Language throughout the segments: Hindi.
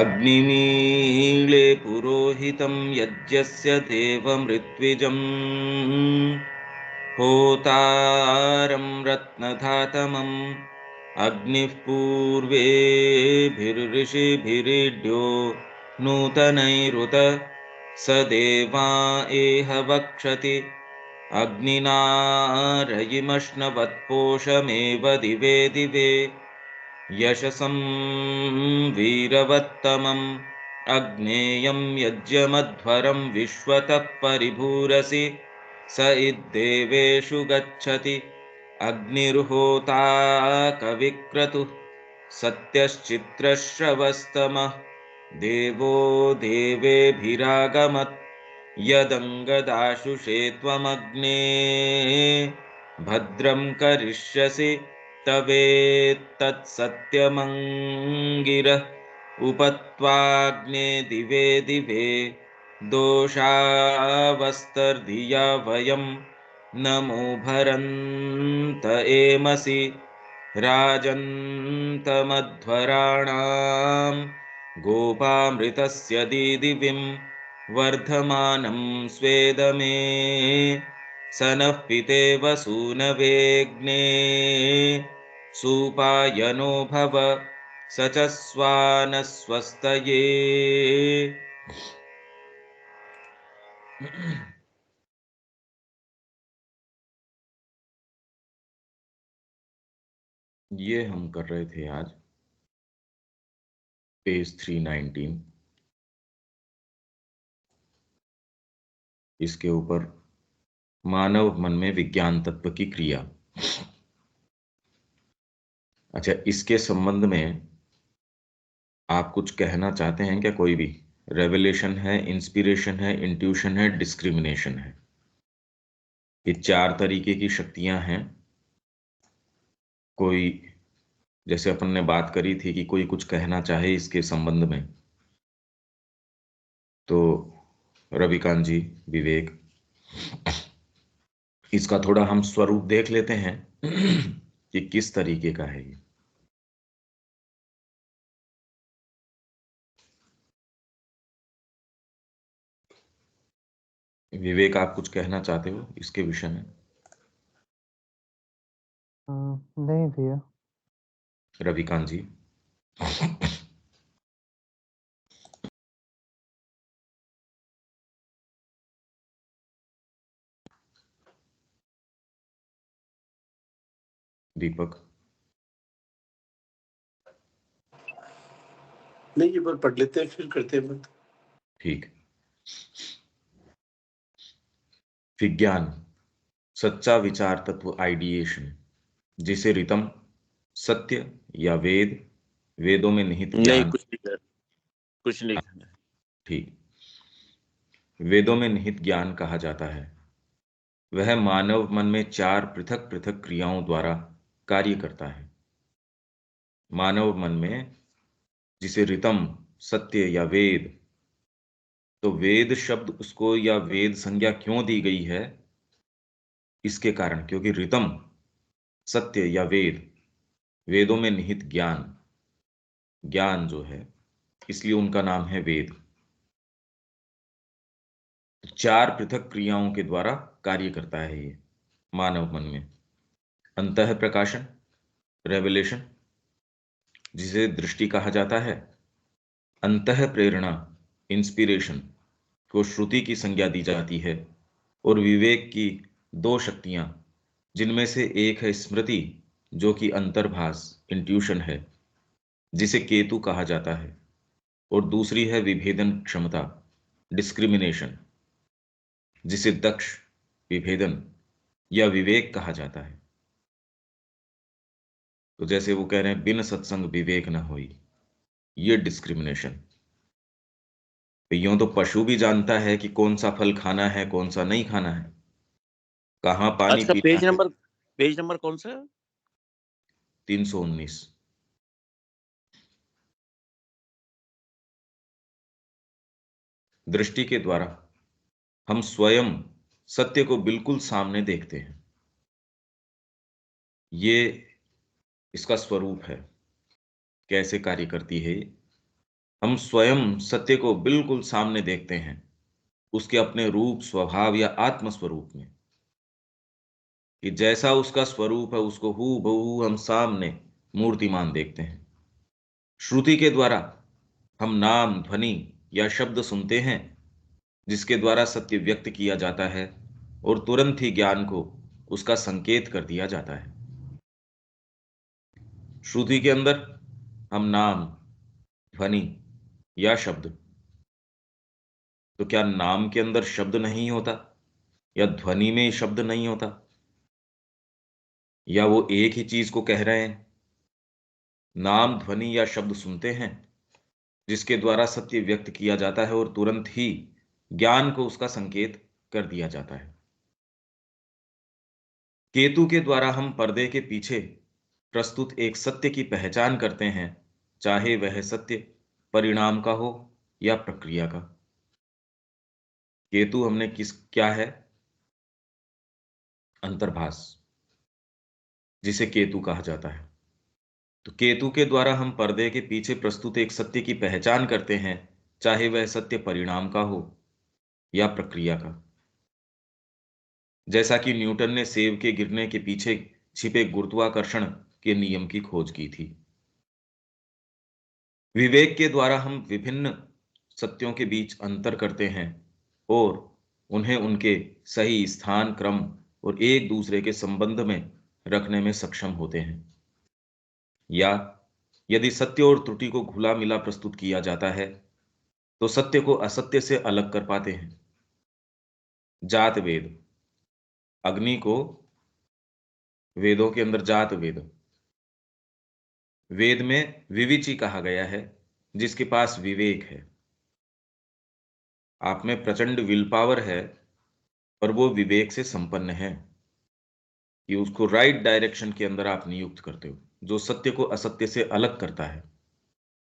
अग्निमीळे पुरोहितं यज्ञस्य देवमृत्विजम् होतारं रत्नधातमम् अग्निः पूर्वेभिर्ऋषिभिरीड्यो नूतनैरुत स देवा एह वक्षति अग्निना रयिमश्नवत्पोषमेव दिवे दिवे यशसं वीरवत्तमम् अग्नेयं यज्ञमध्वरं विश्वतः परिभूरसि स इद्देवेषु गच्छति अग्निर्होता कविक्रतुः सत्यश्चित्रश्रवस्तमः देवो देवेभिरागमत् यदङ्गदाशुषे त्वमग्ने भद्रं करिष्यसि तवेत्तत्सत्यमङ्गिरः उपत्वाग्ने दिवे दिवे दोषावस्तर्धिया वयं नमो भरन्त एमसि राजन्तमध्वराणां गोपामृतस्य दीदिविं वर्धमानं स्वेदमे स नः पितेव सूनवेग्ने सुपायनो भव स च स्वानस्वस्तये। ये हम कर रहे थे आज पेज 319। इसके ऊपर मानव मन में विज्ञान तत्व की क्रिया। अच्छा, इसके संबंध में आप कुछ कहना चाहते हैं क्या? कोई भी रेवलेशन है, इंस्पिरेशन है, इंट्यूशन है, डिस्क्रिमिनेशन है। ये 4 तरीके की शक्तियां हैं। कोई, जैसे अपन ने बात करी थी कि कोई कुछ कहना चाहे इसके संबंध में, तो रविकांत जी, विवेक, इसका थोड़ा हम स्वरूप देख लेते हैं कि किस तरीके का है ये। विवेक, आप कुछ कहना चाहते हो इसके विषय में? नहीं भैया। रविकांत जी? दीपक? नहीं, ये बार पढ़ लेते हैं फिर करते हैं बात। ठीक। विज्ञान सच्चा विचार तत्व, आइडिएशन, जिसे रितम, सत्य या वेद, वेदों में निहित नहीं, ज्ञान। कुछ नहीं करना है। ठीक। वेदों में निहित ज्ञान कहा जाता है। वह मानव मन में 4 पृथक पृथक क्रियाओं द्वारा कार्य करता है। मानव मन में जिसे रितम, सत्य या वेद, तो वेद शब्द उसको या वेद संज्ञा क्यों दी गई है? इसके कारण, क्योंकि रितम, सत्य या वेद, वेदों में निहित ज्ञान, ज्ञान जो है, इसलिए उनका नाम है वेद। 4 पृथक क्रियाओं के द्वारा कार्य करता है ये मानव मन में। अंतः प्रकाशन, रेवलेशन, जिसे दृष्टि कहा जाता है। अंतः प्रेरणा, इंस्पिरेशन, को श्रुति की संज्ञा दी जाती है। और विवेक की 2 शक्तियां, जिनमें से एक है स्मृति, जो कि अंतर्भास, इंट्यूशन है, जिसे केतु कहा जाता है। और दूसरी है विभेदन क्षमता, डिस्क्रिमिनेशन, जिसे दक्ष, विभेदन या विवेक कहा जाता है। तो जैसे वो कह रहे हैं, बिन सत्संग विवेक न होई, ये डिस्क्रिमिनेशन। यूं तो पशु भी जानता है कि कौन सा फल खाना है, कौन सा नहीं खाना है, कहाँ पानी अच्छा, पीना है। पेज नंबर कौन सा है? 319। दृष्टि के द्वारा हम स्वयं सत्य को बिल्कुल सामने देखते हैं। ये इसका स्वरूप है। कैसे कार्य करती है? हम स्वयं सत्य को बिल्कुल सामने देखते हैं, उसके अपने रूप, स्वभाव या आत्म स्वरूप में, कि जैसा उसका स्वरूप है उसको हूबहू हम सामने मूर्तिमान देखते हैं। श्रुति के द्वारा हम नाम, ध्वनि या शब्द सुनते हैं, जिसके द्वारा सत्य व्यक्त किया जाता है और तुरंत ही ज्ञान को उसका संकेत कर दिया जाता है। श्रुति के अंदर हम नाम, ध्वनि या शब्द, तो क्या नाम के अंदर शब्द नहीं होता या ध्वनि में शब्द नहीं होता, या वो एक ही चीज को कह रहे हैं? नाम, ध्वनि या शब्द सुनते हैं जिसके द्वारा सत्य व्यक्त किया जाता है और तुरंत ही ज्ञान को उसका संकेत कर दिया जाता है। केतु के द्वारा हम पर्दे के पीछे प्रस्तुत एक सत्य की पहचान करते हैं, चाहे वह सत्य परिणाम का हो या प्रक्रिया का। केतु हमने क्या है? अंतर्भास, जिसे केतु कहा जाता है। तो केतु के द्वारा हम पर्दे के पीछे प्रस्तुत एक सत्य की पहचान करते हैं, चाहे वह सत्य परिणाम का हो या प्रक्रिया का। जैसा कि न्यूटन ने सेब के गिरने के पीछे छिपे गुरुत्वाकर्षण के नियम की खोज की थी। विवेक के द्वारा हम विभिन्न सत्यों के बीच अंतर करते हैं और उन्हें उनके सही स्थान, क्रम और एक दूसरे के संबंध में रखने में सक्षम होते हैं। या यदि सत्य और त्रुटि को घुला मिला प्रस्तुत किया जाता है तो सत्य को असत्य से अलग कर पाते हैं। जात वेद, अग्नि को वेदों के अंदर जात वेद, वेद में विविची कहा गया है, जिसके पास विवेक है। आप में प्रचंड विल पावर है पर वो विवेक से संपन्न है कि उसको राइट डायरेक्शन के अंदर आप नियुक्त करते हो, जो सत्य को असत्य से अलग करता है।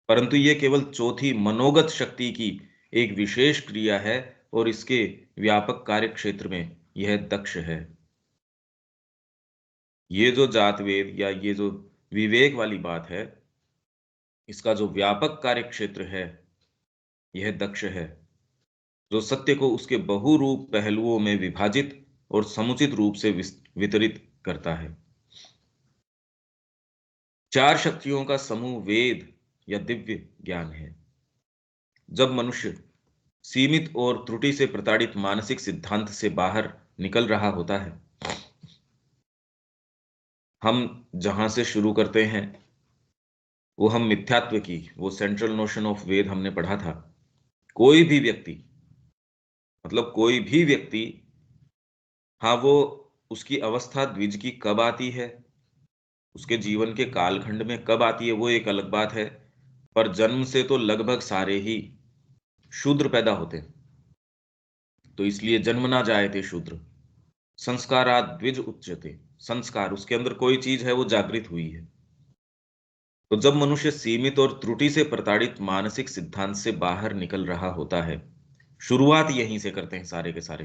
परंतु ये केवल चौथी मनोगत शक्ति की एक विशेष क्रिया है और इसके व्यापक कार्य क्षेत्र में यह दक्ष है। ये जो जातवेद या ये जो विवेक वाली बात है, इसका जो व्यापक कार्य क्षेत्र है यह दक्ष है, जो सत्य को उसके बहुरूप पहलुओं में विभाजित और समुचित रूप से वितरित करता है। चार शक्तियों का समूह वेद या दिव्य ज्ञान है। जब मनुष्य सीमित और त्रुटि से प्रताड़ित मानसिक सिद्धांत से बाहर निकल रहा होता है, हम जहां से शुरू करते हैं वो हम मिथ्यात्व की, वो सेंट्रल नोशन ऑफ वेद हमने पढ़ा था। कोई भी व्यक्ति, मतलब कोई भी व्यक्ति, हाँ, वो उसकी अवस्था द्विज की कब आती है, उसके जीवन के कालखंड में कब आती है, वो एक अलग बात है, पर जन्म से तो लगभग सारे ही शूद्र पैदा होते हैं। तो इसलिए जन्म ना जायते शूद्र, संस्कारात् द्विज उच्यते। संस्कार, उसके अंदर कोई चीज है वो जागृत हुई है। तो जब मनुष्य सीमित और त्रुटि से प्रताड़ित मानसिक सिद्धांत से बाहर निकल रहा होता है, शुरुआत यहीं से करते हैं सारे के सारे।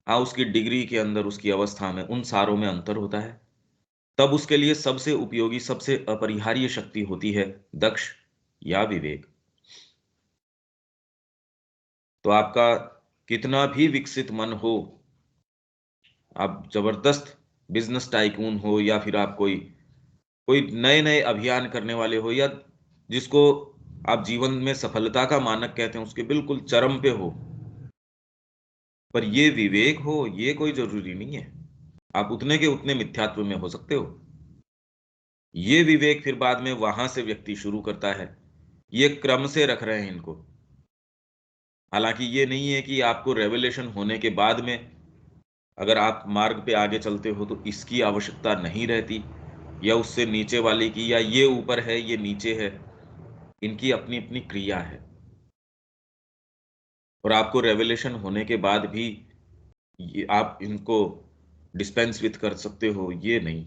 हाँ, उसकी डिग्री के अंदर, उसकी अवस्था में, उन सारों में अंतर होता है। तब उसके लिए सबसे उपयोगी, सबसे अपरिहार्य शक्ति होती है दक्ष या विवेक। तो आपका कितना भी विकसित मन हो, आप जबरदस्त बिजनेस टाइकून हो, या फिर आप कोई कोई नए नए अभियान करने वाले हो, या जिसको आप जीवन में सफलता का मानक कहते हैं, उसके बिल्कुल चरम पे हो, पर ये विवेक हो ये कोई जरूरी नहीं है। आप उतने के उतने मिथ्यात्व में हो सकते हो। ये विवेक फिर बाद में वहां से व्यक्ति शुरू करता है। ये क्रम से रख रहे हैं इनको। हालांकि ये नहीं है कि आपको रेवलेशन होने के बाद में अगर आप मार्ग पे आगे चलते हो तो इसकी आवश्यकता नहीं रहती, या उससे नीचे वाले की, या ये ऊपर है ये नीचे है। इनकी अपनी अपनी क्रिया है और आपको रेवलेशन होने के बाद भी ये आप इनको डिस्पेंस विथ कर सकते हो, ये नहीं।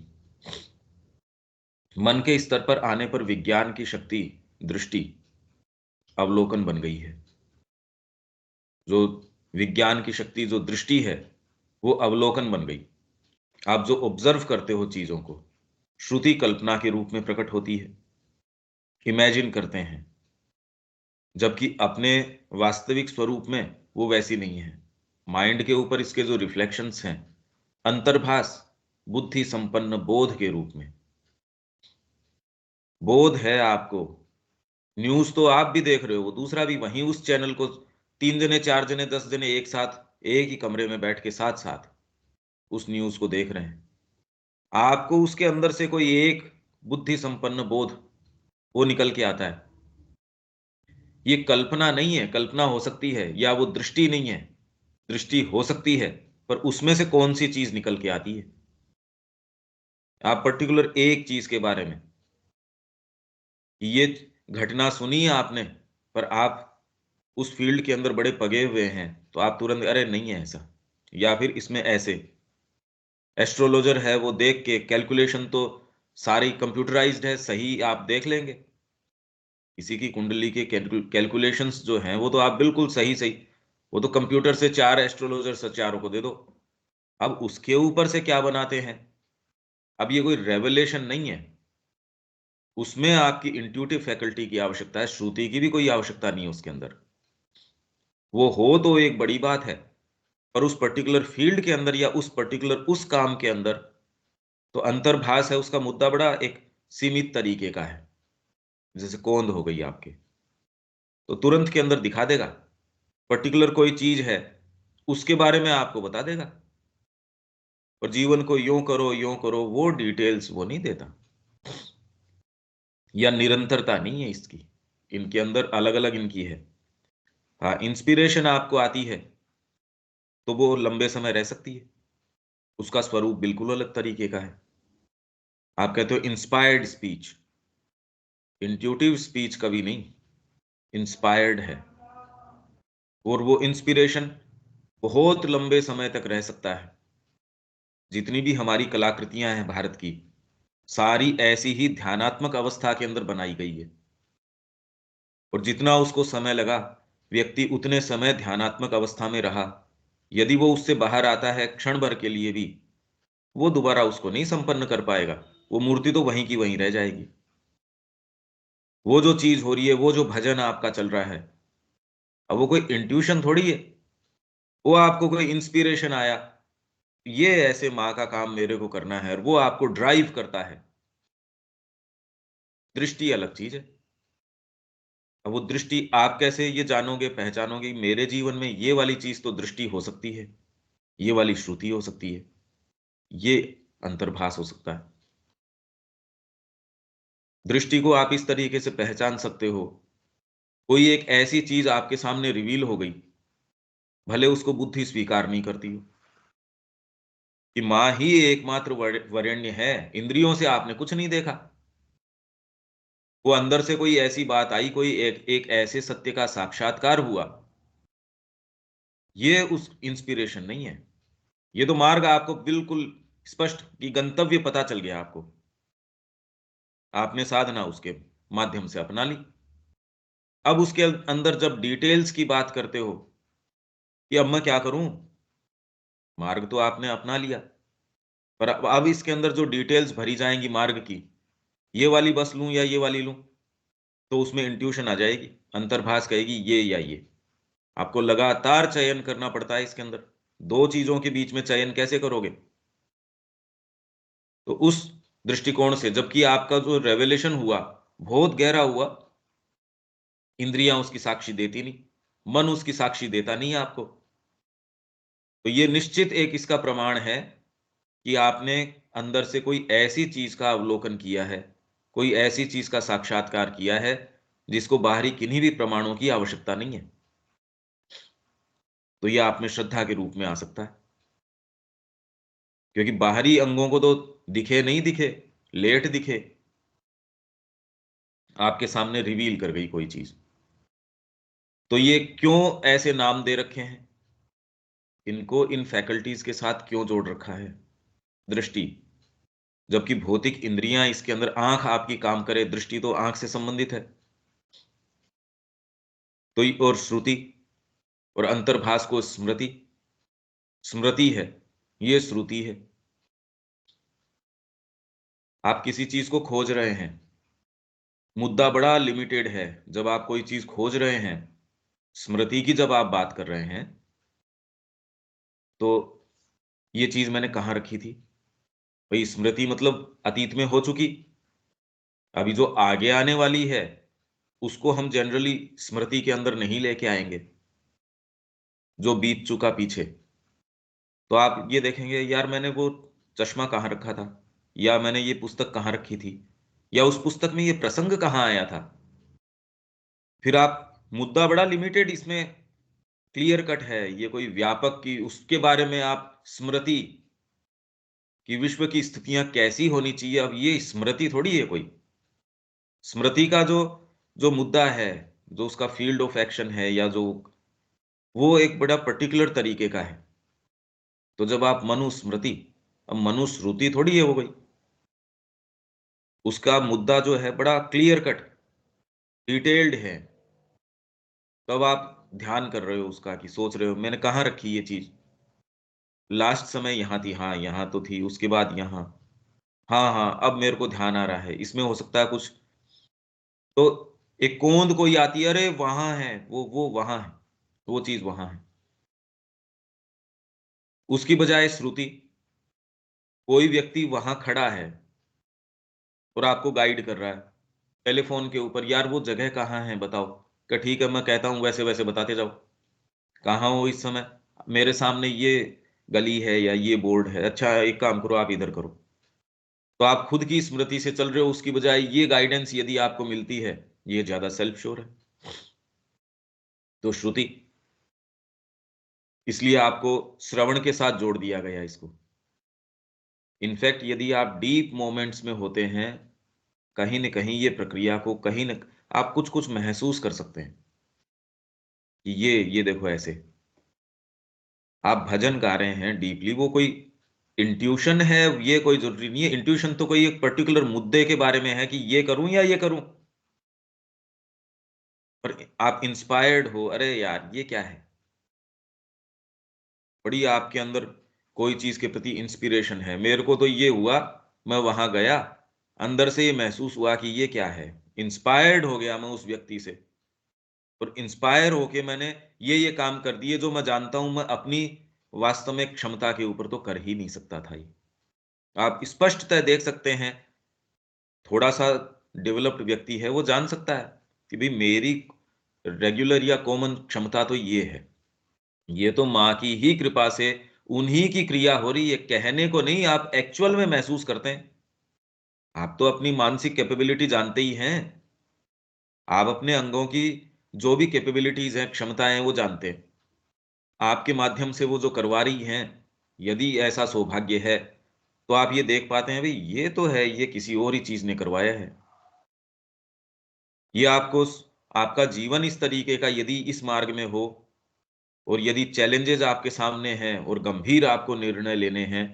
मन के स्तर पर आने पर विज्ञान की शक्ति दृष्टि अवलोकन बन गई है। जो विज्ञान की शक्ति, जो दृष्टि है, वो अवलोकन बन गई। आप जो ऑब्जर्व करते हो चीजों को, श्रुति कल्पना के रूप में प्रकट होती है। इमेजिन करते हैं, जबकि अपने वास्तविक स्वरूप में वो वैसी नहीं है। माइंड के ऊपर इसके जो रिफ्लेक्शंस हैं, अंतर्भास बुद्धि संपन्न बोध के रूप में। बोध है आपको, न्यूज तो आप भी देख रहे हो, वो दूसरा भी वहीं उस चैनल को 3 जने 4 जने 10 जने एक साथ एक ही कमरे में बैठ के साथ साथ उस न्यूज को देख रहे हैं। आपको उसके अंदर से कोई एक बुद्धि संपन्न बोध वो निकल के आता है। ये कल्पना नहीं है, कल्पना हो सकती है, या वो दृष्टि नहीं है, दृष्टि हो सकती है, पर उसमें से कौन सी चीज निकल के आती है? आप पर्टिकुलर एक चीज के बारे में, ये घटना सुनी है आपने, पर आप उस फील्ड के अंदर बड़े पगे हुए हैं, तो आप तुरंत अरे नहीं है ऐसा, या फिर इसमें ऐसे। एस्ट्रोलॉजर है, वो देख के कैलकुलेशन तो सारी कंप्यूटराइज्ड है, सही आप देख लेंगे। किसी की कुंडली के कैलकुलेशंस जो हैं वो तो आप बिल्कुल सही सही, वो तो कंप्यूटर से 4 एस्ट्रोलॉजर से चारों को दे दो। अब उसके ऊपर से क्या बनाते हैं? अब ये कोई रेवलेशन नहीं है, उसमें आपकी इंट्यूटिव फैकल्टी की आवश्यकता है, श्रुति की भी कोई आवश्यकता नहीं है उसके अंदर। वो हो तो एक बड़ी बात है, पर उस पर्टिकुलर फील्ड के अंदर या उस पर्टिकुलर उस काम के अंदर तो अंतर्भास है, उसका मुद्दा बड़ा एक सीमित तरीके का है। जैसे कोंद हो गई आपके, तो तुरंत के अंदर दिखा देगा। पर्टिकुलर कोई चीज है, उसके बारे में आपको बता देगा, और जीवन को यूं करो वो डिटेल्स वो नहीं देता, या निरंतरता नहीं है इसकी, इनके अंदर अलग अलग इनकी है। हाँ, इंस्पिरेशन आपको आती है तो वो लंबे समय रह सकती है, उसका स्वरूप बिल्कुल अलग तरीके का है। आप कहते हो इंस्पायर्ड स्पीच, इंट्यूटिव स्पीच कभी नहीं, इंस्पायर्ड है। और वो इंस्पिरेशन बहुत लंबे समय तक रह सकता है। जितनी भी हमारी कलाकृतियां हैं भारत की, सारी ऐसी ही ध्यानात्मक अवस्था के अंदर बनाई गई है, और जितना उसको समय लगा, व्यक्ति उतने समय ध्यानात्मक अवस्था में रहा। यदि वो उससे बाहर आता है क्षण भर के लिए भी, वो दोबारा उसको नहीं संपन्न कर पाएगा, वो मूर्ति तो वहीं की वहीं रह जाएगी। वो जो चीज हो रही है, वो जो भजन आपका चल रहा है, अब वो कोई इंट्यूशन थोड़ी है, वो आपको कोई इंस्पिरेशन आया, ये ऐसे माँ का काम मेरे को करना है, और वो आपको ड्राइव करता है। दृष्टि अलग चीज है। अब वो दृष्टि आप कैसे ये जानोगे पहचानोगे, मेरे जीवन में ये वाली चीज तो दृष्टि हो सकती है, ये वाली श्रुति हो सकती है, ये अंतर्भास हो सकता है। दृष्टि को आप इस तरीके से पहचान सकते हो, कोई एक ऐसी चीज आपके सामने रिवील हो गई, भले उसको बुद्धि स्वीकार नहीं करती हो कि मां ही एकमात्र वरेण्य है, इंद्रियों से आपने कुछ नहीं देखा, वो अंदर से कोई ऐसी बात आई, कोई एक ऐसे सत्य का साक्षात्कार हुआ, ये उस इंस्पिरेशन नहीं है। ये तो मार्ग आपको बिल्कुल स्पष्ट कि गंतव्य पता चल गया आपको, आपने साधना उसके माध्यम से अपना ली। अब उसके अंदर जब डिटेल्स की बात करते हो कि अब मैं क्या करूं, मार्ग तो आपने अपना लिया, पर अब इसके अंदर जो डिटेल्स भरी जाएंगी मार्ग की, ये वाली बस लूं या ये वाली लूं, तो उसमें इंट्यूशन आ जाएगी, अंतर्भास कहेगी ये या ये। आपको लगातार चयन करना पड़ता है इसके अंदर, दो चीजों के बीच में चयन कैसे करोगे? तो उस दृष्टिकोण से, जबकि आपका जो रेवलेशन हुआ बहुत गहरा हुआ, इंद्रियां उसकी साक्षी देती नहीं, मन उसकी साक्षी देता नहीं है आपको, तो ये निश्चित एक इसका प्रमाण है कि आपने अंदर से कोई ऐसी चीज का अवलोकन किया है, कोई ऐसी चीज का साक्षात्कार किया है जिसको बाहरी किन्हीं भी प्रमाणों की आवश्यकता नहीं है। तो यह आप में श्रद्धा के रूप में आ सकता है, क्योंकि बाहरी अंगों को तो दिखे नहीं दिखे, लेट दिखे, आपके सामने रिवील कर गई कोई चीज। तो ये क्यों ऐसे नाम दे रखे हैं, इनको इन फैकल्टीज के साथ क्यों जोड़ रखा है? दृष्टि, जबकि भौतिक इंद्रियां इसके अंदर, आंख आपकी काम करे, दृष्टि तो आंख से संबंधित है। तो और श्रुति और अंतर्भास को स्मृति, स्मृति है, ये श्रुति है। आप किसी चीज को खोज रहे हैं, मुद्दा बड़ा लिमिटेड है। जब आप कोई चीज खोज रहे हैं, स्मृति की जब आप बात कर रहे हैं, तो ये चीज मैंने कहाँ रखी थी भाई? स्मृति मतलब अतीत में हो चुकी। अभी जो आगे आने वाली है उसको हम जनरली स्मृति के अंदर नहीं लेके आएंगे, जो बीत चुका पीछे। तो आप ये देखेंगे, यार मैंने वो चश्मा कहाँ रखा था, या मैंने ये पुस्तक कहाँ रखी थी, या उस पुस्तक में ये प्रसंग कहाँ आया था। फिर आप, मुद्दा बड़ा लिमिटेड इसमें, क्लियर कट है, ये कोई व्यापक की उसके बारे में आप स्मृति कि विश्व की स्थितियां कैसी होनी चाहिए, अब ये स्मृति थोड़ी है कोई। स्मृति का जो जो मुद्दा है, जो उसका फील्ड ऑफ एक्शन है, या जो वो एक बड़ा पर्टिकुलर तरीके का है। तो जब आप मनुस्मृति, अब मनुश्रुति थोड़ी है वो कोई, उसका मुद्दा जो है बड़ा क्लियर कट डिटेल्ड है। तब आप ध्यान कर रहे हो उसका, कि सोच रहे हो मैंने कहाँ रखी ये चीज, लास्ट समय यहाँ थी, हाँ यहाँ तो थी, उसके बाद यहाँ, हाँ हाँ अब मेरे को ध्यान आ रहा है, इसमें हो सकता है कुछ। तो एक कोंद कोई आती है, अरे वहां है वो वहां है, वो चीज वहां है। उसकी बजाय श्रुति, कोई व्यक्ति वहां खड़ा है और आपको गाइड कर रहा है टेलीफोन के ऊपर, यार वो जगह कहाँ है बताओ। क्या ठीक है, मैं कहता हूँ वैसे वैसे बताते जाओ, कहाँ हो इस समय, मेरे सामने ये गली है या ये बोर्ड है, अच्छा एक काम करो आप इधर करो। तो आप खुद की स्मृति से चल रहे हो, उसकी बजाय ये गाइडेंस यदि आपको मिलती है, ये ज्यादा सेल्फ श्योर है। तो श्रुति, इसलिए आपको श्रवण के साथ जोड़ दिया गया इसको। इनफैक्ट यदि आप डीप मोमेंट्स में होते हैं, कहीं न कहीं ये प्रक्रिया को कहीं न आप कुछ कुछ महसूस कर सकते हैं कि ये देखो ऐसे आप भजन गा रहे हैं डीपली, वो कोई इंट्यूशन है, ये कोई जरूरी नहीं है। इंट्यूशन तो कोई एक पर्टिकुलर मुद्दे के बारे में है कि ये करूं या ये करूं। पर आप इंस्पायर्ड हो, अरे यार ये क्या है, बड़ी आपके अंदर कोई चीज के प्रति इंस्पिरेशन है। मेरे को तो ये हुआ, मैं वहां गया, अंदर से ये महसूस हुआ कि ये क्या है, इंस्पायर्ड हो गया मैं उस व्यक्ति से, और इंस्पायर होके मैंने ये काम कर दिए जो मैं जानता हूं मैं अपनी वास्तविक क्षमता के ऊपर तो कर ही नहीं सकता था। ये आप स्पष्टतः देख सकते हैं। थोड़ा सा डेवलप्ड व्यक्ति है, वो जान सकता है कि भाई मेरी रेगुलर या कॉमन क्षमता तो ये है, ये तो माँ की ही कृपा से उन्हीं की क्रिया हो रही है, कहने को नहीं, आप एक्चुअल में महसूस करते हैं। आप तो अपनी मानसिक कैपेबिलिटी जानते ही हैं, आप अपने अंगों की जो भी कैपेबिलिटीज हैं, क्षमताएं, वो जानते हैं। आपके माध्यम से वो जो करवा रही हैं, यदि ऐसा सौभाग्य है तो आप ये देख पाते हैं भाई ये तो है, ये किसी और ही चीज ने करवाया है। ये आपको आपका जीवन इस तरीके का यदि इस मार्ग में हो, और यदि चैलेंजेस आपके सामने हैं और गंभीर आपको निर्णय लेने हैं,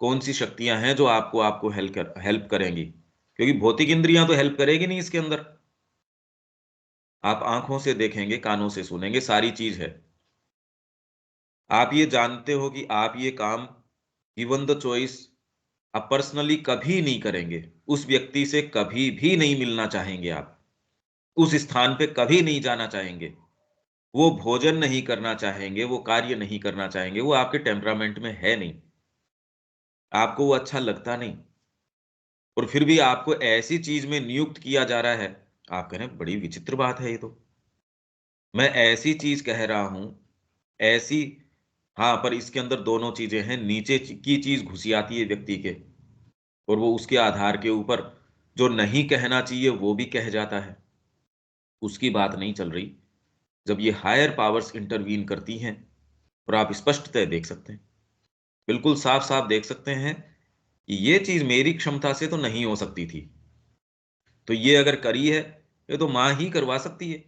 कौन सी शक्तियां हैं जो आपको आपको हेल्प करेंगी, क्योंकि भौतिक इंद्रियां तो हेल्प करेगी नहीं इसके अंदर। आप आंखों से देखेंगे, कानों से सुनेंगे, सारी चीज है। आप ये जानते हो कि आप ये काम गिवन द चॉइस आप पर्सनली कभी नहीं करेंगे, उस व्यक्ति से कभी भी नहीं मिलना चाहेंगे, आप उस स्थान पे कभी नहीं जाना चाहेंगे, वो भोजन नहीं करना चाहेंगे, वो कार्य नहीं करना चाहेंगे, वो आपके टेम्परामेंट में है नहीं, आपको वो अच्छा लगता नहीं। और फिर भी आपको ऐसी चीज में नियुक्त किया जा रहा है, आप कह रहे हैं बड़ी विचित्र बात है ये तो, मैं ऐसी चीज कह रहा हूं, ऐसी, हाँ पर इसके अंदर दोनों चीजें हैं, नीचे की चीज घुसी आती है व्यक्ति के, और वो उसके आधार के ऊपर जो नहीं कहना चाहिए वो भी कह जाता है। उसकी बात नहीं चल रही। जब ये हायर पावर्स इंटरवीन करती हैं, और आप स्पष्टतः देख सकते हैं, बिल्कुल साफ साफ देख सकते हैं कि ये चीज मेरी क्षमता से तो नहीं हो सकती थी, तो ये अगर करी है, ये तो माँ ही करवा सकती है,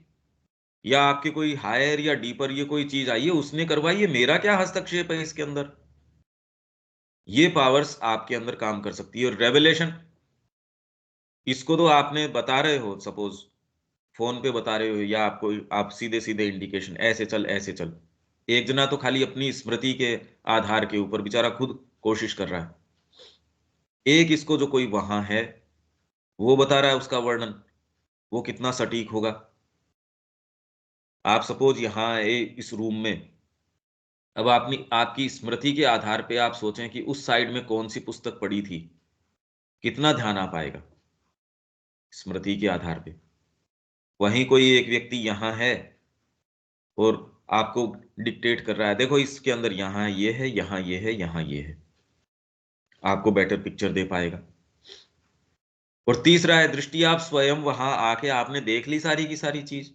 या आपके कोई हायर या डीपर ये कोई चीज आई है उसने करवाई है, मेरा क्या हस्तक्षेप है इसके अंदर। ये पावर्स आपके अंदर काम कर सकती है। और रेवलेशन, इसको तो आपने बता रहे हो, सपोज फोन पे बता रहे हो, या आपको आप सीधे सीधे इंडिकेशन, ऐसे चल ऐसे चल, एक जना तो खाली अपनी स्मृति के आधार के ऊपर बेचारा खुद कोशिश कर रहा है, एक इसको जो कोई वहां है वो बता रहा है उसका वर्णन, वो कितना सटीक होगा। आप सपोज यहाँ इस रूम में, अब आपकी स्मृति के आधार पे आप सोचें कि उस साइड में कौन सी पुस्तक पड़ी थी, कितना ध्यान आ पाएगा स्मृति के आधार पे। वहीं कोई एक व्यक्ति यहाँ है और आपको डिक्टेट कर रहा है, देखो इसके अंदर यहाँ ये है, यहाँ ये है, यहाँ ये है, आपको बेटर पिक्चर दे पाएगा। और तीसरा है दृष्टि, आप स्वयं वहां आके आपने देख ली सारी की सारी चीज,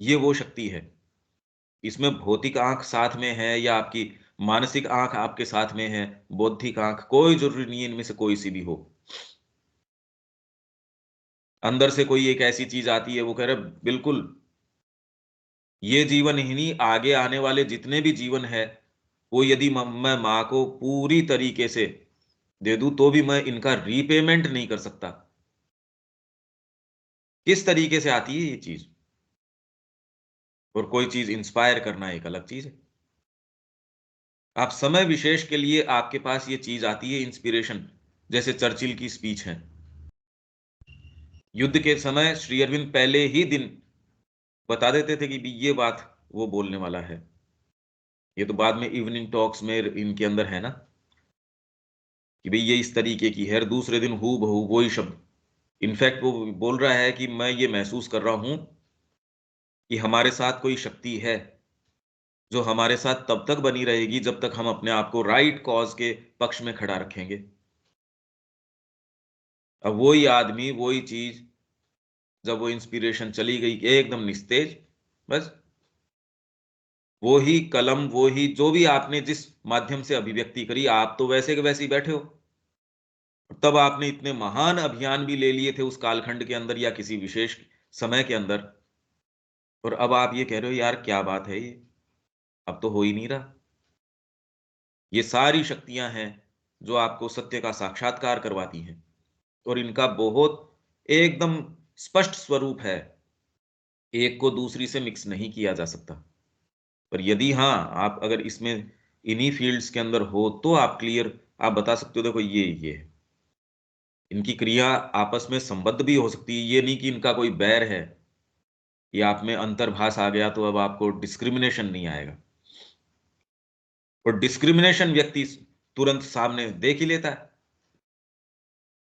ये वो शक्ति है। इसमें भौतिक आंख साथ में है या आपकी मानसिक आंख आपके साथ में है, बौद्धिक आंख, कोई जरूरी नहीं है इनमें से कोई सी भी हो। अंदर से कोई एक ऐसी चीज आती है, वो कह रहे बिल्कुल ये जीवन ही नहीं, आगे आने वाले जितने भी जीवन है वो यदि मैं माँ को पूरी तरीके से दे दूं तो भी मैं इनका रीपेमेंट नहीं कर सकता। किस तरीके से आती है ये चीज, और कोई चीज इंस्पायर करना एक अलग चीज है। आप समय विशेष के लिए आपके पास ये चीज आती है इंस्पिरेशन, जैसे चर्चिल की स्पीच है। युद्ध के समय श्री अरविंद पहले ही दिन बता देते थे कि भी ये बात वो बोलने वाला है। ये तो बाद में इवनिंग टॉक्स में इनके अंदर है ना, कि भाई ये इस तरीके की है, दूसरे दिन हू बहू वही शब्द। इनफैक्ट वो बोल रहा है कि मैं ये महसूस कर रहा हूं कि हमारे साथ कोई शक्ति है जो हमारे साथ तब तक बनी रहेगी जब तक हम अपने आप को राइट कॉज के पक्ष में खड़ा रखेंगे। अब वही आदमी वही चीज, जब वो इंस्पिरेशन चली गई एकदम निस्तेज, बस वो ही कलम, वो ही जो भी आपने जिस माध्यम से अभिव्यक्ति करी, आप तो वैसे के वैसे ही बैठे हो। तब आपने इतने महान अभियान भी ले लिए थे उस कालखंड के अंदर या किसी विशेष समय के अंदर, और अब आप ये कह रहे हो यार क्या बात है ये, अब तो हो ही नहीं रहा। ये सारी शक्तियां हैं जो आपको सत्य का साक्षात्कार करवाती हैं, और इनका बहुत एकदम स्पष्ट स्वरूप है, एक को दूसरी से मिक्स नहीं किया जा सकता। पर यदि हाँ, आप अगर इसमें इन्हीं फील्ड्स के अंदर हो तो आप क्लियर आप बता सकते हो, देखो ये है। इनकी क्रिया आपस में संबद्ध भी हो सकती है, ये नहीं कि इनका कोई बैर है, ये आप में अंतर्भास आ गया तो अब आपको डिस्क्रिमिनेशन नहीं आएगा। और डिस्क्रिमिनेशन व्यक्ति तुरंत सामने देख ही लेता है।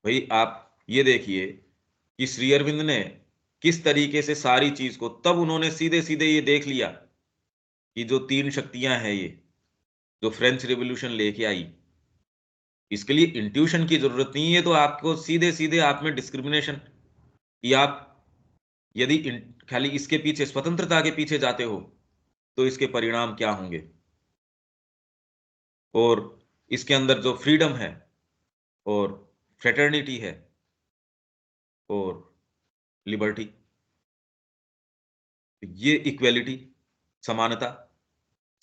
भाई आप ये देखिए कि श्री अरविंद ने किस तरीके से सारी चीज को, तब उन्होंने सीधे सीधे ये देख लिया कि जो तीन शक्तियां हैं, ये जो फ्रेंच रेवोल्यूशन लेके आई, इसके लिए इंट्यूशन की जरूरत नहीं है, तो आपको सीधे सीधे आप में डिस्क्रिमिनेशन, कि आप यदि खाली इसके पीछे स्वतंत्रता के पीछे जाते हो तो इसके परिणाम क्या होंगे। और इसके अंदर जो फ्रीडम है और फ्रेटर्निटी है और लिबर्टी, ये इक्वेलिटी, समानता,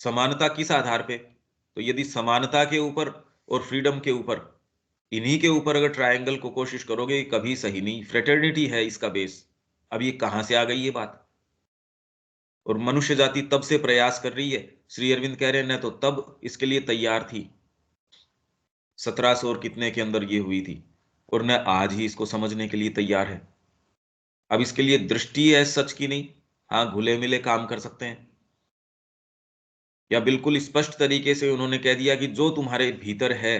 समानता किस आधार पे, तो यदि समानता के ऊपर और फ्रीडम के ऊपर, इन्हीं के ऊपर अगर ट्रायंगल को कोशिश करोगे, कभी सही नहीं। फ्रेटर्निटी है इसका बेस। अब ये कहां से आ गई ये बात, और मनुष्य जाति तब से प्रयास कर रही है। श्री अरविंद कह रहे हैं न तो तब इसके लिए तैयार थी, 1700 और कितने के अंदर ये हुई थी, और न आज ही इसको समझने के लिए तैयार है। अब इसके लिए दृष्टि है सच की नहीं, हाँ घुले मिले काम कर सकते हैं, या बिल्कुल स्पष्ट तरीके से उन्होंने कह दिया कि जो तुम्हारे भीतर है,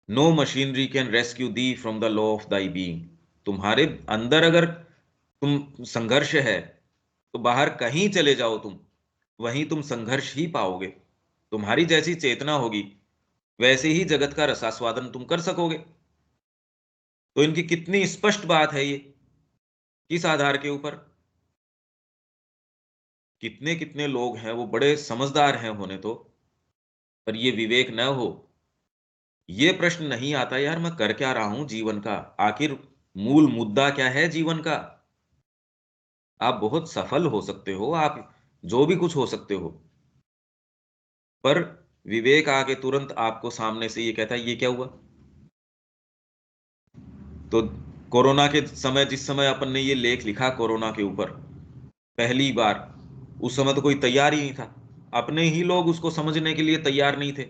no machinery can rescue thee from the law of thy being. तुम्हारे अंदर अगर तुम संघर्ष है तो बाहर कहीं चले जाओ तुम, वहीं तुम संघर्ष ही पाओगे। तुम्हारी जैसी चेतना होगी वैसे ही जगत का रसास्वादन तुम कर सकोगे। तो इनकी कितनी स्पष्ट बात है ये, किस आधार के ऊपर। कितने कितने लोग हैं वो बड़े समझदार हैं होने तो, पर ये विवेक न हो, ये प्रश्न नहीं आता यार मैं कर क्या रहा हूं जीवन का, आखिर मूल मुद्दा क्या है जीवन का। आप बहुत सफल हो सकते हो, आप जो भी कुछ हो सकते हो, पर विवेक आके तुरंत आपको सामने से ये कहता है ये क्या हुआ। तो कोरोना के समय, जिस समय अपन ने ये लेख लिखा कोरोना के ऊपर पहली बार, उस समय तो कोई तैयार ही नहीं था, अपने ही लोग उसको समझने के लिए तैयार नहीं थे।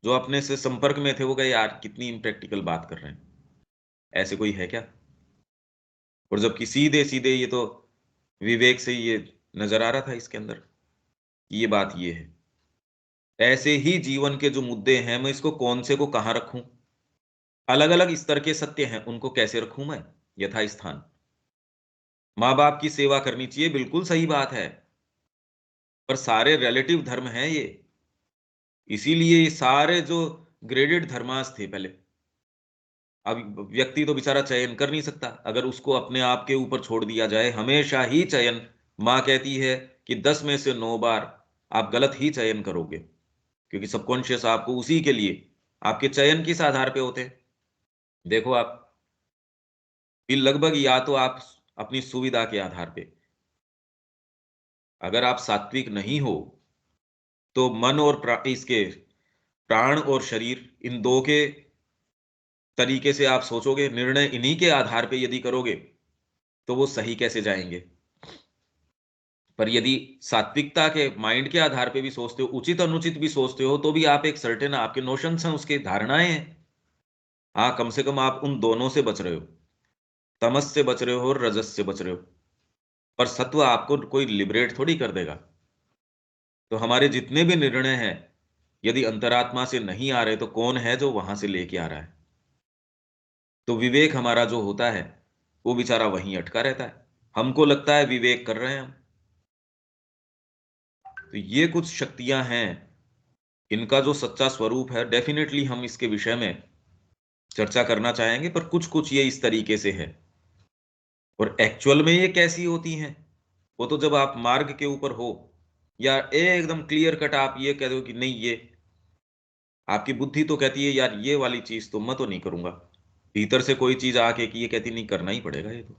जो अपने से संपर्क में थे वो कहे यार कितनी इम्प्रैक्टिकल बात कर रहे हैं, ऐसे कोई है क्या। और जबकि सीधे सीधे ये तो विवेक से ये नजर आ रहा था इसके अंदर, ये बात ये है। ऐसे ही जीवन के जो मुद्दे हैं, मैं इसको कौन से को कहां रखूं, अलग अलग स्तर के सत्य हैं, उनको कैसे रखूं मैं यथा स्थान। माँ बाप की सेवा करनी चाहिए, बिल्कुल सही बात है, पर सारे रिलेटिव धर्म हैं ये। इसीलिए ये सारे जो ग्रेडेड धर्मास थे पहले, अब व्यक्ति तो बेचारा चयन कर नहीं सकता, अगर उसको अपने आप के ऊपर छोड़ दिया जाए हमेशा ही चयन, माँ कहती है कि 10 में से 9 बार आप गलत ही चयन करोगे, क्योंकि सबकॉन्शियस आपको उसी के लिए, आपके चयन किस आधार पे होते हैं। देखो आप, कि लगभग या तो आप अपनी सुविधा के आधार पे, अगर आप सात्विक नहीं हो तो मन और इसके प्राण और शरीर, इन दो के तरीके से आप सोचोगे, निर्णय इन्हीं के आधार पे यदि करोगे तो वो सही कैसे जाएंगे। पर यदि सात्विकता के माइंड के आधार पे भी सोचते हो, उचित अनुचित भी सोचते हो, तो भी आप एक सर्टेन आपके नोशंस हैं, उसके धारणाएं हैं। हाँ, कम से कम आप उन दोनों से बच रहे हो, तमस से बच रहे हो और रजस से बच रहे हो। पर सत्व आपको कोई लिबरेट थोड़ी कर देगा। तो हमारे जितने भी निर्णय हैं, यदि अंतरात्मा से नहीं आ रहे तो कौन है जो वहां से लेके आ रहा है। तो विवेक हमारा जो होता है वो बेचारा वहीं अटका रहता है, हमको लगता है विवेक कर रहे हैं हम। तो ये कुछ शक्तियां हैं, इनका जो सच्चा स्वरूप है, डेफिनेटली हम इसके विषय में चर्चा करना चाहेंगे, पर कुछ कुछ ये इस तरीके से है। और एक्चुअल में ये कैसी होती हैं, वो तो जब आप मार्ग के ऊपर हो, या एकदम क्लियर कट आप ये कह दो कि नहीं, ये आपकी बुद्धि तो कहती है यार ये वाली चीज तो मैं तो नहीं करूंगा, भीतर से कोई चीज आके कि ये कहती नहीं, करना ही पड़ेगा ये तो,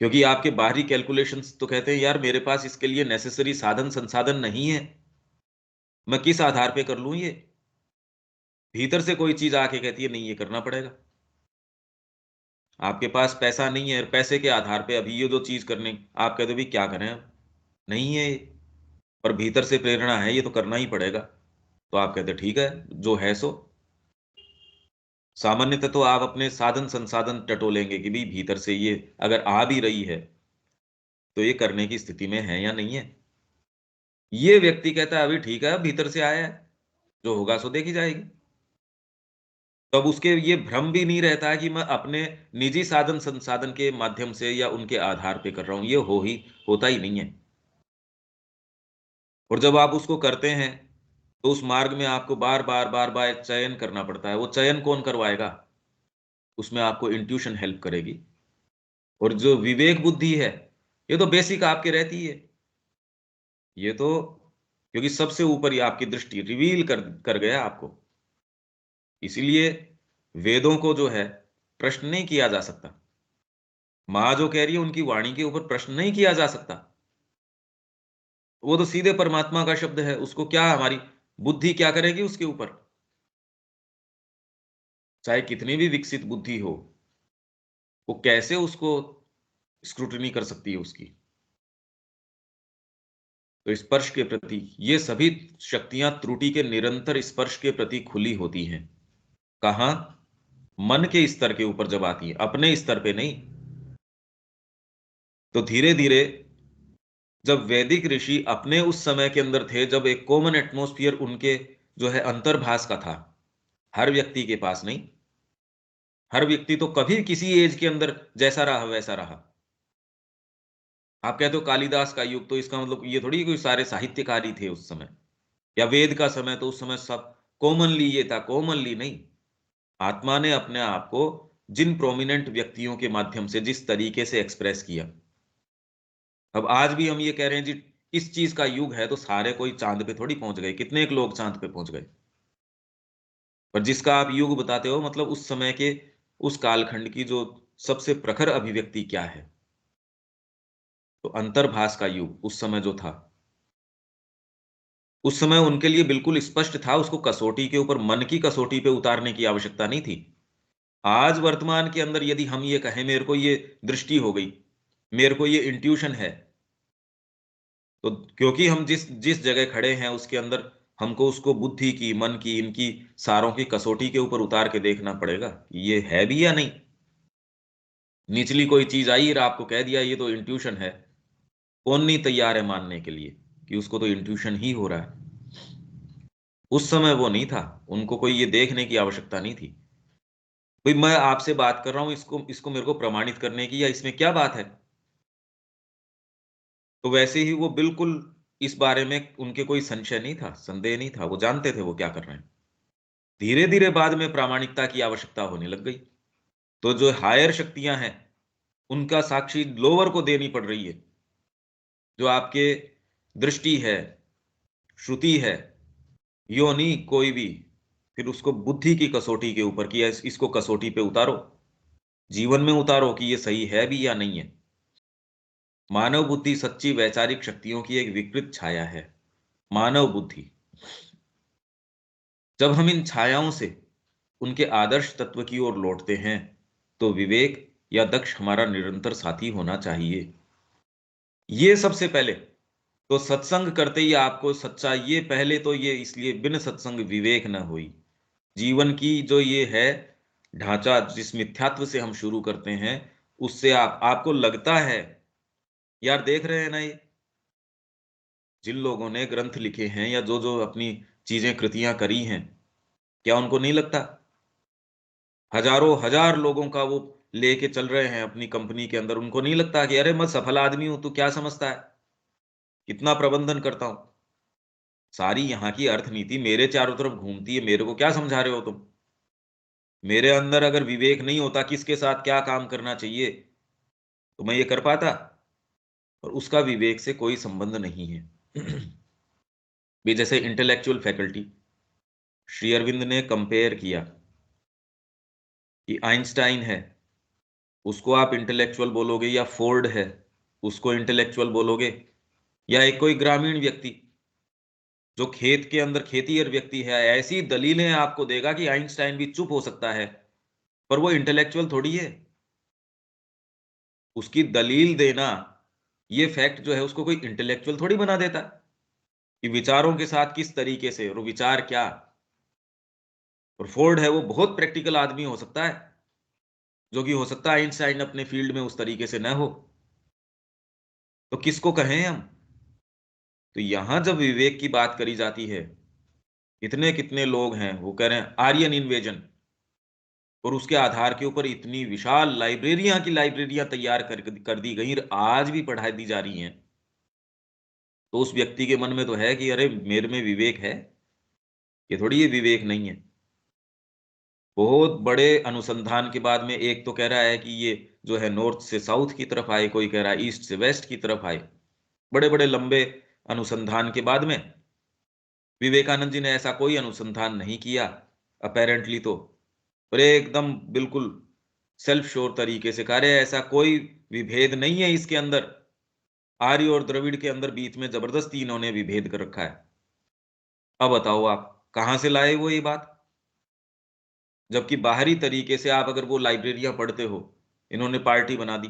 क्योंकि आपके बाहरी कैलकुलेशंस तो कहते हैं यार मेरे पास इसके लिए नेसेसरी साधन संसाधन नहीं है, मैं किस आधार पे कर लूं ये। भीतर से कोई चीज आके कहती है नहीं, ये करना पड़ेगा। आपके पास पैसा नहीं है, पैसे के आधार पे अभी ये जो चीज करने आप कहते हो भी क्या करें अब, नहीं है ये, पर भीतर से प्रेरणा है, ये तो करना ही पड़ेगा। तो आप कहते ठीक है, जो है सो। सामान्यतः तो आप अपने साधन संसाधन टटोलेंगे कि भी भीतर से ये अगर आ भी रही है तो ये करने की स्थिति में है या नहीं है। ये व्यक्ति कहता है अभी ठीक है, भीतर से आया है, जो होगा सो देखी जाएगी। तब उसके ये भ्रम भी नहीं रहता कि मैं अपने निजी साधन संसाधन के माध्यम से या उनके आधार पे कर रहा हूं, ये होता ही नहीं है। और जब आप उसको करते हैं तो उस मार्ग में आपको बार बार बार बार चयन करना पड़ता है। वो चयन कौन करवाएगा, उसमें आपको इंट्यूशन हेल्प करेगी। और जो विवेक बुद्धि है, ये तो बेसिक आपके रहती है, ये तो क्योंकि सबसे ऊपर ही आपकी दृष्टि रिवील कर गया आपको। इसीलिए वेदों को जो है प्रश्न नहीं किया जा सकता, माँ जो कह रही है उनकी वाणी के ऊपर प्रश्न नहीं किया जा सकता। वो तो सीधे परमात्मा का शब्द है, उसको क्या हमारी बुद्धि क्या करेगी उसके ऊपर, चाहे कितनी भी विकसित बुद्धि हो, वो कैसे उसको स्क्रूटनी कर सकती है उसकी। तो स्पर्श के प्रति ये सभी शक्तियां त्रुटि के निरंतर स्पर्श के प्रति खुली होती हैं। कहां, मन के स्तर के ऊपर जब आती है, अपने स्तर पे नहीं। तो धीरे धीरे जब वैदिक ऋषि अपने उस समय के अंदर थे, जब एक कॉमन एटमॉस्फेयर उनके जो है अंतर्भास का था, हर व्यक्ति के पास नहीं, हर व्यक्ति तो कभी किसी एज के अंदर जैसा रहा वैसा रहा। आप कहते हो कालिदास का युग, तो इसका मतलब ये थोड़ी कोई सारे साहित्यकार ही थे उस समय, या वेद का समय, तो उस समय सब कॉमनली ये था, कॉमनली नहीं। आत्मा ने अपने आप को जिन प्रोमिनेंट व्यक्तियों के माध्यम से जिस तरीके से एक्सप्रेस किया। अब आज भी हम ये कह रहे हैं जी इस चीज का युग है, तो सारे कोई चांद पे थोड़ी पहुंच गए, कितने एक लोग चांद पे पहुंच गए। पर जिसका आप युग बताते हो, मतलब उस समय के उस कालखंड की जो सबसे प्रखर अभिव्यक्ति क्या है, तो अंतर्भास का युग उस समय जो था, उस समय उनके लिए बिल्कुल स्पष्ट था, उसको कसौटी के ऊपर, मन की कसौटी पे उतारने की आवश्यकता नहीं थी। आज वर्तमान के अंदर यदि हम ये कहें मेरे को ये दृष्टि हो गई, मेरे को ये इंट्यूशन है, तो क्योंकि हम जिस जिस जगह खड़े हैं उसके अंदर हमको उसको बुद्धि की, मन की, इनकी सारों की कसौटी के ऊपर उतार के देखना पड़ेगा, ये है भी या नहीं। निचली कोई चीज आई और आपको कह दिया ये तो इंट्यूशन है, कौन नहीं तैयार है मानने के लिए कि उसको तो इंट्यूशन ही हो रहा है। उस समय वो नहीं था, उनको कोई ये देखने की आवश्यकता नहीं थी। भाई मैं आपसे बात कर रहा हूं, इसको इसको मेरे को प्रमाणित करने की, या इसमें क्या बात है। तो वैसे ही वो बिल्कुल इस बारे में उनके कोई संशय नहीं था, संदेह नहीं था, वो जानते थे वो क्या कर रहे हैं। धीरे धीरे बाद में प्रामाणिकता की आवश्यकता होने लग गई। तो जो हायर शक्तियां हैं उनका साक्षी लोअर को देनी पड़ रही है। जो आपके दृष्टि है, श्रुति है, योनि कोई भी, फिर उसको बुद्धि की कसौटी के ऊपर कि इसको कसौटी पे उतारो, जीवन में उतारो कि ये सही है भी या नहीं है। मानव बुद्धि सच्ची वैचारिक शक्तियों की एक विकृत छाया है। मानव बुद्धि, जब हम इन छायाओं से उनके आदर्श तत्व की ओर लौटते हैं तो विवेक या दक्ष हमारा निरंतर साथी होना चाहिए। ये सबसे पहले तो सत्संग करते ही आपको सच्चा, ये पहले तो ये इसलिए बिन सत्संग विवेक न हुई। जीवन की जो ये है ढांचा, जिस मिथ्यात्व से हम शुरू करते हैं, उससे आपको लगता है, यार देख रहे हैं ना, ये जिन लोगों ने ग्रंथ लिखे हैं या जो जो अपनी चीजें कृतियां करी हैं, क्या उनको नहीं लगता? हजारों हजार लोगों का वो लेके चल रहे हैं अपनी कंपनी के अंदर, उनको नहीं लगता कि अरे मैं सफल आदमी हूं, तू क्या समझता है, कितना प्रबंधन करता हूं, सारी यहाँ की अर्थनीति मेरे चारों तरफ घूमती है, मेरे को क्या समझा रहे हो तुम? मेरे अंदर अगर विवेक नहीं होता किसके साथ क्या काम करना चाहिए तो मैं ये कर पाता? और उसका विवेक से कोई संबंध नहीं है। भी जैसे इंटेलेक्चुअल फैकल्टी, श्री अरविंद ने कंपेयर किया कि आइंस्टाइन है, उसको आप इंटेलेक्चुअल बोलोगे, या फोर्ड है उसको इंटेलेक्चुअल बोलोगे, या एक कोई ग्रामीण व्यक्ति जो खेत के अंदर खेतीहर व्यक्ति है, ऐसी दलीलें आपको देगा कि आइंस्टाइन भी चुप हो सकता है, पर वो इंटेलेक्चुअल थोड़ी है। उसकी दलील देना, ये फैक्ट जो है उसको कोई इंटेलेक्चुअल थोड़ी बना देता कि विचारों के साथ किस तरीके से और विचार क्या। और फोर्ड है वो बहुत प्रैक्टिकल आदमी हो सकता है, जो कि हो सकता है आइंस्टाइन अपने फील्ड में उस तरीके से न हो। तो किसको कहें हम? तो यहां जब विवेक की बात करी जाती है, इतने कितने लोग हैं वो कह रहे हैं आर्यन इन्वेजन, और उसके आधार के ऊपर इतनी विशाल लाइब्रेरियां की लाइब्रेरियां तैयार कर दी गई, आज भी पढ़ाई दी जा रही हैं। तो उस व्यक्ति के मन में तो है कि अरे मेरे में विवेक है, ये थोड़ी ये विवेक नहीं है। बहुत बड़े अनुसंधान के बाद में एक तो कह रहा है कि ये जो है नॉर्थ से साउथ की तरफ आए, कोई कह रहा है ईस्ट से वेस्ट की तरफ आए। बड़े बड़े लंबे अनुसंधान के बाद में विवेकानंद जी ने ऐसा कोई अनुसंधान नहीं किया अपेरेंटली, तो पर एकदम बिल्कुल सेल्फ श्योर तरीके से कह रहे हैं ऐसा कोई विभेद नहीं है इसके अंदर, आर्य और द्रविड़ के अंदर बीच में जबरदस्ती इन्होंने विभेद कर रखा है। अब बताओ आप कहां से लाए वो ये बात? जबकि बाहरी तरीके से आप अगर वो लाइब्रेरियां पढ़ते हो, इन्होंने पार्टी बना दी,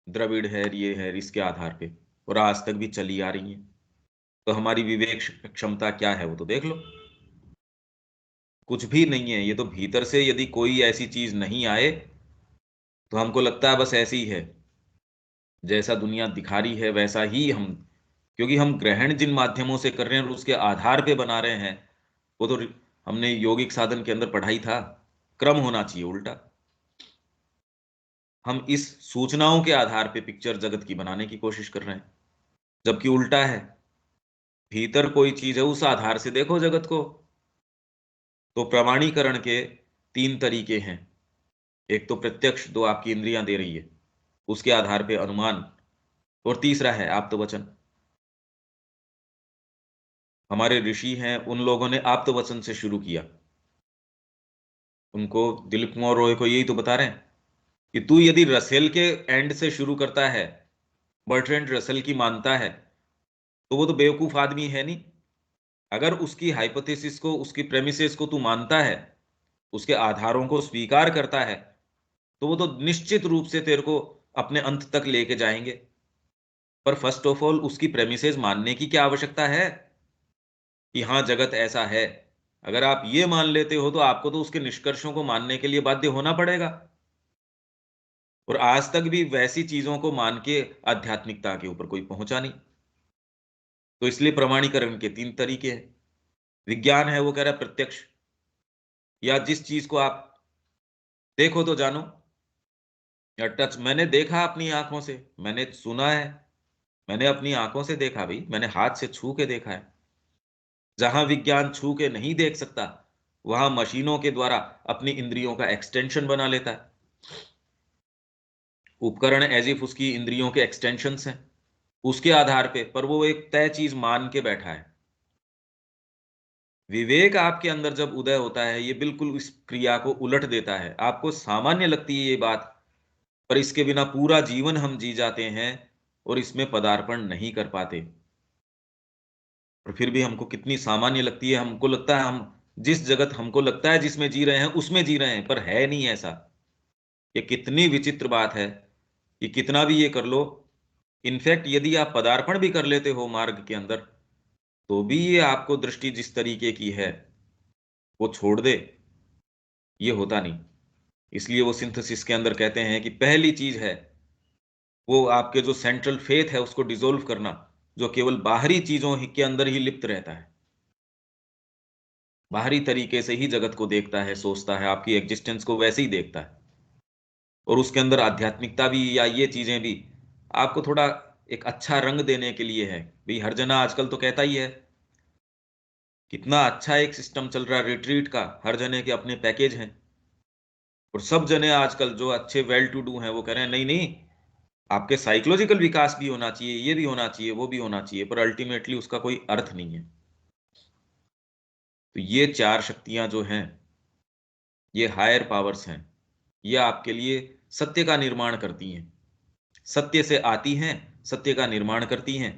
द्रविड़ है, ये है, इसके आधार पे, और आज तक भी चली आ रही है। तो हमारी विवेक क्षमता क्या है वो तो देख लो। कुछ भी नहीं है, ये तो भीतर से यदि कोई ऐसी चीज नहीं आए तो हमको लगता है बस ऐसे ही है, जैसा दुनिया दिखा रही है वैसा ही हम, क्योंकि हम ग्रहण जिन माध्यमों से कर रहे हैं और उसके आधार पे बना रहे हैं, वो तो हमने यौगिक साधन के अंदर पढ़ाई था, क्रम होना चाहिए उल्टा। हम इस सूचनाओं के आधार पे पिक्चर जगत की बनाने की कोशिश कर रहे हैं, जबकि उल्टा है। भीतर कोई चीज है, उस आधार से देखो जगत को। तो प्रमाणीकरण के तीन तरीके हैं। एक तो प्रत्यक्ष, जो आपकी इंद्रियां दे रही है, उसके आधार पे अनुमान, और तीसरा है आप्तवचन। हमारे ऋषि हैं, उन लोगों ने आप्तवचन से शुरू किया। उनको दिलीप कुमार रॉय को यही तो बता रहे हैं कि तू यदि रसेल के एंड से शुरू करता है, बर्ट्रैंड रसेल की मानता है, तो वो तो बेवकूफ आदमी है नहीं। अगर उसकी हाइपोथेसिस को, उसकी प्रेमिसेस को तू मानता है, उसके आधारों को स्वीकार करता है, तो वो तो निश्चित रूप से तेरे को अपने अंत तक लेके जाएंगे। पर फर्स्ट ऑफ ऑल उसकी प्रेमिसेस मानने की क्या आवश्यकता है कि हाँ जगत ऐसा है? अगर आप ये मान लेते हो तो आपको तो उसके निष्कर्षों को मानने के लिए बाध्य होना पड़ेगा। और आज तक भी वैसी चीजों को मान के आध्यात्मिकता के ऊपर कोई पहुंचा नहीं। तो इसलिए प्रमाणीकरण के 3 तरीके हैं। विज्ञान है, वो कह रहा है प्रत्यक्ष, या जिस चीज को आप देखो तो जानो, या टच, मैंने देखा अपनी आंखों से, मैंने सुना है, मैंने अपनी आंखों से देखा भाई, मैंने हाथ से छू के देखा है। जहां विज्ञान छू के नहीं देख सकता, वहां मशीनों के द्वारा अपनी इंद्रियों का एक्सटेंशन बना लेता है। उपकरण एज इफ उसकी इंद्रियों के एक्सटेंशंस हैं, उसके आधार पे, पर वो एक तय चीज मान के बैठा है। विवेक आपके अंदर जब उदय होता है, ये बिल्कुल इस क्रिया को उलट देता है। आपको सामान्य लगती है ये बात, पर इसके बिना पूरा जीवन हम जी जाते हैं और इसमें पदार्पण नहीं कर पाते। और फिर भी हमको कितनी सामान्य लगती है, हमको लगता है हम जिस जगत हमको लगता है जिसमें जी रहे हैं उसमें जी रहे हैं, पर है नहीं ऐसा। ये कितनी विचित्र बात है कि कितना भी ये कर लो, इनफैक्ट यदि आप पदार्पण भी कर लेते हो मार्ग के अंदर, तो भी ये आपको दृष्टि जिस तरीके की है वो छोड़ दे, ये होता नहीं। इसलिए वो सिंथेसिस के अंदर कहते हैं कि पहली चीज है वो आपके जो सेंट्रल फेथ है उसको डिसोल्व करना, जो केवल बाहरी चीजों के अंदर ही लिप्त रहता है, बाहरी तरीके से ही जगत को देखता है, सोचता है, आपकी एग्जिस्टेंस को वैसे ही देखता है। और उसके अंदर आध्यात्मिकता भी या ये चीजें भी आपको थोड़ा एक अच्छा रंग देने के लिए है। भाई हर जना आजकल तो कहता ही है, कितना अच्छा एक सिस्टम चल रहा है रिट्रीट का, हर जने के अपने पैकेज हैं। और सब जने आजकल जो अच्छे वेल टू डू हैं वो कह रहे हैं नहीं नहीं, आपके साइकोलॉजिकल विकास भी होना चाहिए, ये भी होना चाहिए, वो भी होना चाहिए, पर अल्टीमेटली उसका कोई अर्थ नहीं है। तो ये 4 शक्तियां जो हैं, ये हायर पावर्स हैं, ये आपके लिए सत्य का निर्माण करती हैं, सत्य से आती हैं, सत्य का निर्माण करती हैं।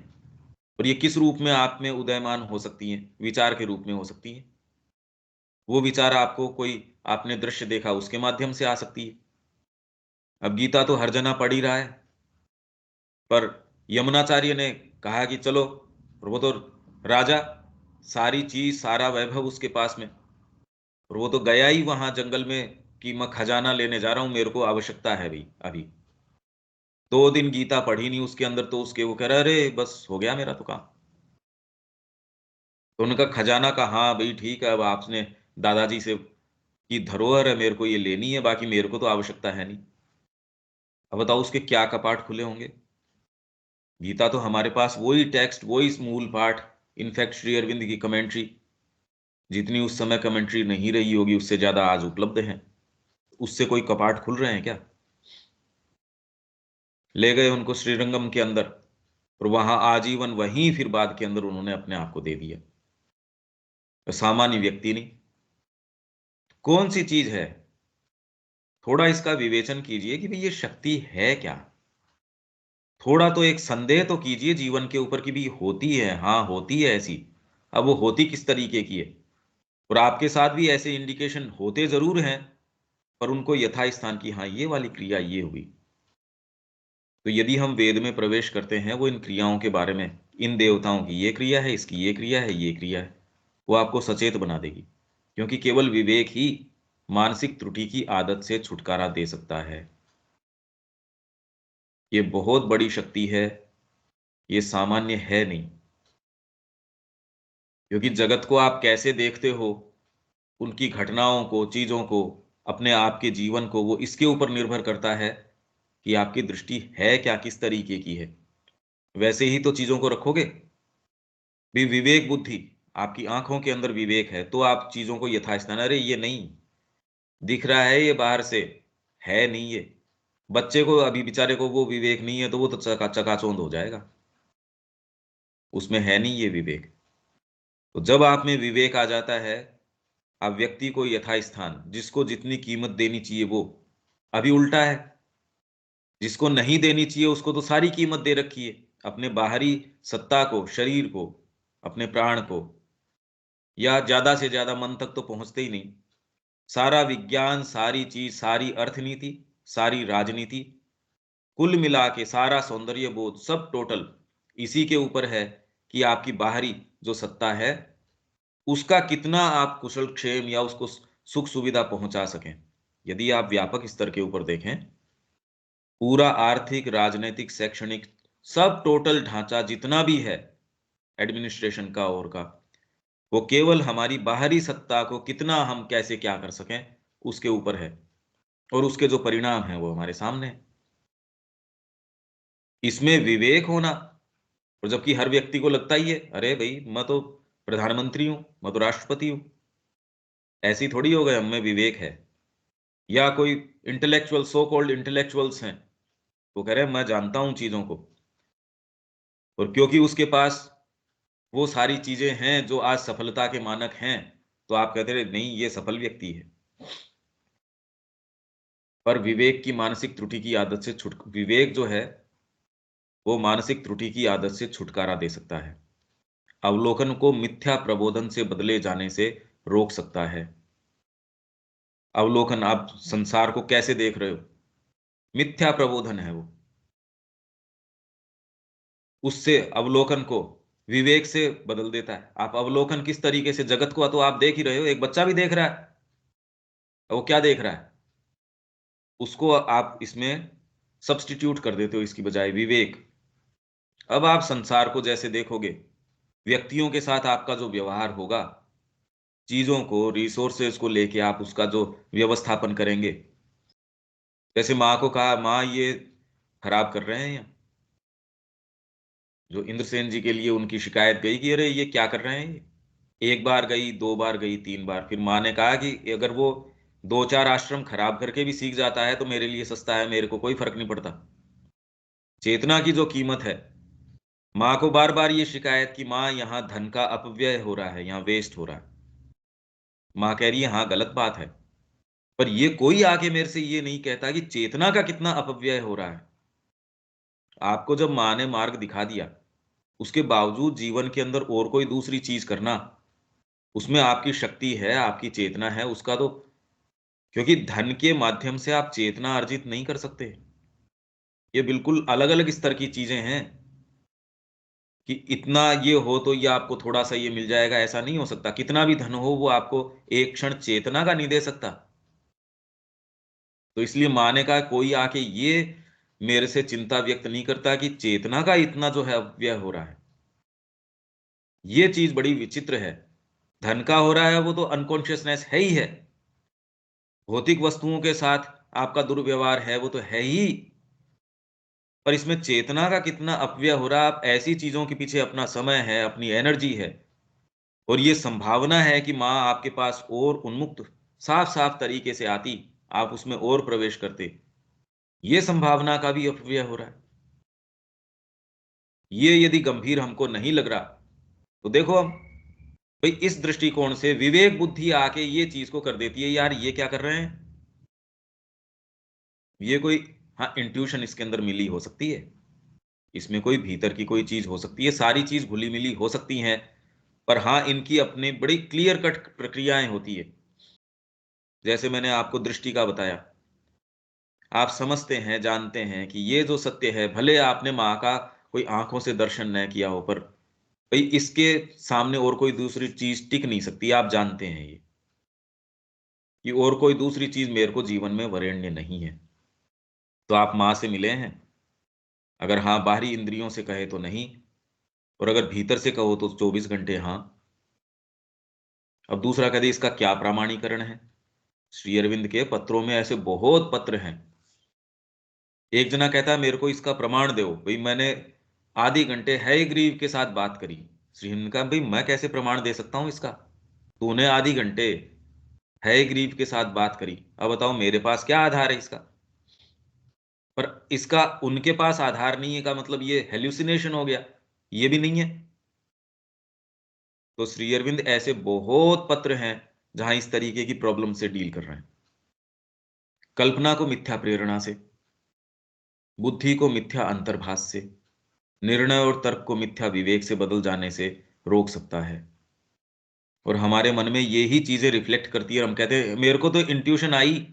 और ये किस रूप में आप में उदयमान हो सकती हैं? विचार के रूप में हो सकती हैं। वो विचार आपको कोई, आपने दृश्य देखा उसके माध्यम से आ सकती है। अब गीता तो हर जना पढ़ ही रहा है, पर यमुनाचार्य ने कहा कि चलो, और वो तो राजा, सारी चीज सारा वैभव उसके पास में, और वो तो गया ही वहां जंगल में कि मैं खजाना लेने जा रहा हूं, मेरे को आवश्यकता है भाई अभी। 2 दिन गीता पढ़ी नहीं उसके अंदर, तो उसके वो कह रहा अरे बस हो गया मेरा तो काम। तो उनका खजाना का, हाँ भाई ठीक है, अब आपने दादाजी से की धरोहर है, मेरे को ये लेनी है, बाकी मेरे को तो आवश्यकता है नहीं। अब बताओ उसके क्या कपाट खुले होंगे। गीता तो हमारे पास वही टेक्स्ट, वही मूल पाठ, इनफैक्ट श्री अरविंद की कमेंट्री, जितनी उस समय कमेंट्री नहीं रही होगी उससे ज्यादा आज उपलब्ध है। उससे कोई कपाट खुल रहे हैं क्या? ले गए उनको श्रीरंगम के अंदर, और वहां आजीवन वहीं फिर बाद के अंदर उन्होंने अपने आप को दे दिया। तो सामान्य व्यक्ति नहीं, कौन सी चीज है? थोड़ा इसका विवेचन कीजिए कि भाई ये शक्ति है क्या। थोड़ा तो एक संदेह तो कीजिए जीवन के ऊपर कि भी होती है, हाँ होती है ऐसी। अब वो होती किस तरीके की है? और आपके साथ भी ऐसे इंडिकेशन होते जरूर हैं, पर उनको यथास्थान की, हाँ ये वाली क्रिया ये हुई। तो यदि हम वेद में प्रवेश करते हैं, वो इन क्रियाओं के बारे में, इन देवताओं की ये क्रिया है, इसकी ये क्रिया है, ये क्रिया है, वो आपको सचेत बना देगी। क्योंकि केवल विवेक ही मानसिक त्रुटि की आदत से छुटकारा दे सकता है। ये बहुत बड़ी शक्ति है, ये सामान्य है नहीं। क्योंकि जगत को आप कैसे देखते हो, उनकी घटनाओं को, चीजों को, अपने आप के जीवन को, वो इसके ऊपर निर्भर करता है कि आपकी दृष्टि है क्या, किस तरीके की है। वैसे ही तो चीजों को रखोगे भी। विवेक बुद्धि, आपकी आंखों के अंदर विवेक है तो आप चीजों को यथास्थान, अरे ये नहीं दिख रहा है, ये बाहर से है नहीं ये। बच्चे को अभी बेचारे को वो विवेक नहीं है, तो वो तो चकाचौंध हो जाएगा, उसमें है नहीं ये विवेक। तो जब आप में विवेक आ जाता है, आप व्यक्ति को यथास्थान, जिसको जितनी कीमत देनी चाहिए वो, अभी उल्टा है, जिसको नहीं देनी चाहिए उसको तो सारी कीमत दे रखी है, अपने बाहरी सत्ता को, शरीर को, अपने प्राण को, या ज्यादा से ज्यादा मन तक तो पहुंचते ही नहीं। सारा विज्ञान, सारी चीज, सारी अर्थनीति, सारी राजनीति, कुल मिला के सारा सौंदर्य बोध, सब टोटल इसी के ऊपर है कि आपकी बाहरी जो सत्ता है उसका कितना आप कुशल क्षेम या उसको सुख सुविधा पहुंचा सकें। यदि आप व्यापक स्तर के ऊपर देखें पूरा आर्थिक, राजनीतिक, शैक्षणिक सब टोटल ढांचा जितना भी है एडमिनिस्ट्रेशन का और का, वो केवल हमारी बाहरी सत्ता को कितना हम कैसे क्या कर सकें उसके ऊपर है, और उसके जो परिणाम हैं वो हमारे सामने हैं। इसमें विवेक होना, और जबकि हर व्यक्ति को लगता ही है अरे भाई मैं तो प्रधानमंत्री हूं, मैं तो राष्ट्रपति हूं, ऐसी थोड़ी हो गए, हमें विवेक है। या कोई इंटेलेक्चुअल, सो कॉल्ड इंटेलेक्चुअल्स हैं, वो कह रहे हैं मैं जानता हूं चीजों को, और क्योंकि उसके पास वो सारी चीजें हैं जो आज सफलता के मानक हैं, तो आप कहते रहे नहीं ये सफल व्यक्ति है। पर विवेक की मानसिक त्रुटि की आदत से विवेक जो है वो मानसिक त्रुटि की आदत से छुटकारा दे सकता है, अवलोकन को मिथ्या प्रबोधन से बदले जाने से रोक सकता है। अवलोकन, आप संसार को कैसे देख रहे हो, मिथ्या प्रबोधन है वो, उससे अवलोकन को विवेक से बदल देता है। आप अवलोकन किस तरीके से, जगत को तो आप देख ही रहे हो, एक बच्चा भी देख रहा है, वो क्या देख रहा है, उसको आप इसमें सब्स्टिट्यूट कर देते हो इसकी बजाय विवेक। अब आप संसार को जैसे देखोगे, व्यक्तियों के साथ आपका जो व्यवहार होगा, चीजों को, रिसोर्सेज को लेके आप उसका जो व्यवस्थापन करेंगे, जैसे माँ को कहा माँ ये खराब कर रहे हैं यहाँ, जो इंद्रसेन जी के लिए उनकी शिकायत गई कि अरे ये क्या कर रहे हैं ये, एक बार गई, दो बार गई, तीन बार, फिर माँ ने कहा कि अगर वो दो चार आश्रम खराब करके भी सीख जाता है तो मेरे लिए सस्ता है, मेरे को कोई फर्क नहीं पड़ता। चेतना की जो कीमत है, माँ को बार बार ये शिकायत कि माँ यहाँ धन का अपव्यय हो रहा है, यहाँ वेस्ट हो रहा है। माँ कह रही है हाँ गलत बात है, पर ये कोई आके मेरे से ये नहीं कहता कि चेतना का कितना अपव्यय हो रहा है। आपको जब माँ ने मार्ग दिखा दिया, उसके बावजूद जीवन के अंदर और कोई दूसरी चीज करना, उसमें आपकी शक्ति है, आपकी चेतना है, उसका तो, क्योंकि धन के माध्यम से आप चेतना अर्जित नहीं कर सकते। ये बिल्कुल अलग अलग स्तर की चीजें हैं, कि इतना ये हो तो ये आपको थोड़ा सा ये मिल जाएगा, ऐसा नहीं हो सकता। कितना भी धन हो वो आपको एक क्षण चेतना का नहीं दे सकता। तो इसलिए माँ ने कहा कोई आके ये मेरे से चिंता व्यक्त नहीं करता कि चेतना का इतना जो है अपव्यय हो रहा है। ये चीज बड़ी विचित्र है। धन का हो रहा है वो तो अनकॉन्शियसनेस है ही है, भौतिक वस्तुओं के साथ आपका दुर्व्यवहार है वो तो है ही, पर इसमें चेतना का कितना अपव्यय हो रहा है। आप ऐसी चीजों के पीछे अपना समय है, अपनी एनर्जी है, और ये संभावना है कि माँ आपके पास और उन्मुक्त साफ साफ तरीके से आती, आप उसमें और प्रवेश करते, ये संभावना का भी अपव्यय हो रहा है। ये यदि गंभीर हमको नहीं लग रहा, तो देखो हम, भाई इस दृष्टिकोण से विवेक बुद्धि आके ये चीज को कर देती है, यार ये क्या कर रहे हैं, ये कोई, हाँ इंट्यूशन इसके अंदर मिली हो सकती है, इसमें कोई भीतर की कोई चीज हो सकती है, सारी चीज घुली मिली हो सकती हैं, पर हाँ इनकी अपनी बड़ी क्लियर कट प्रक्रियाएं होती है। जैसे मैंने आपको दृष्टि का बताया, आप समझते हैं, जानते हैं कि ये जो सत्य है, भले आपने माँ का कोई आंखों से दर्शन न किया हो, पर भाई इसके सामने और कोई दूसरी चीज टिक नहीं सकती, आप जानते हैं ये, कि और कोई दूसरी चीज मेरे को जीवन में वरेण्य नहीं है। तो आप माँ से मिले हैं, अगर हाँ बाहरी इंद्रियों से कहे तो नहीं, और अगर भीतर से कहो तो 24 घंटे हाँ। अब दूसरा कहे इसका क्या प्रमाणीकरण है, श्री अरविंद के पत्रों में ऐसे बहुत पत्र हैं। एक जना कहता है मेरे को इसका प्रमाण दो, भाई मैंने आधे घंटे है ग्रीव के साथ बात करी। श्री अरविंद का भाई मैं कैसे प्रमाण दे सकता हूं इसका, तूने आधे घंटे है ग्रीव के साथ बात करी, अब बताओ मेरे पास क्या आधार है इसका। पर इसका उनके पास आधार नहीं है का मतलब ये हेल्यूसिनेशन हो गया, ये भी नहीं है। तो श्री अरविंद ऐसे बहुत पत्र हैं जहां इस तरीके की प्रॉब्लम से डील कर रहे हैं। कल्पना को मिथ्या प्रेरणा से, बुद्धि को मिथ्या अंतर्भास से, निर्णय और तर्क को मिथ्या विवेक से बदल जाने से रोक सकता है। और हमारे मन में ये ही चीजें रिफ्लेक्ट करती है, हम कहते हैं मेरे को तो इंट्यूशन आई,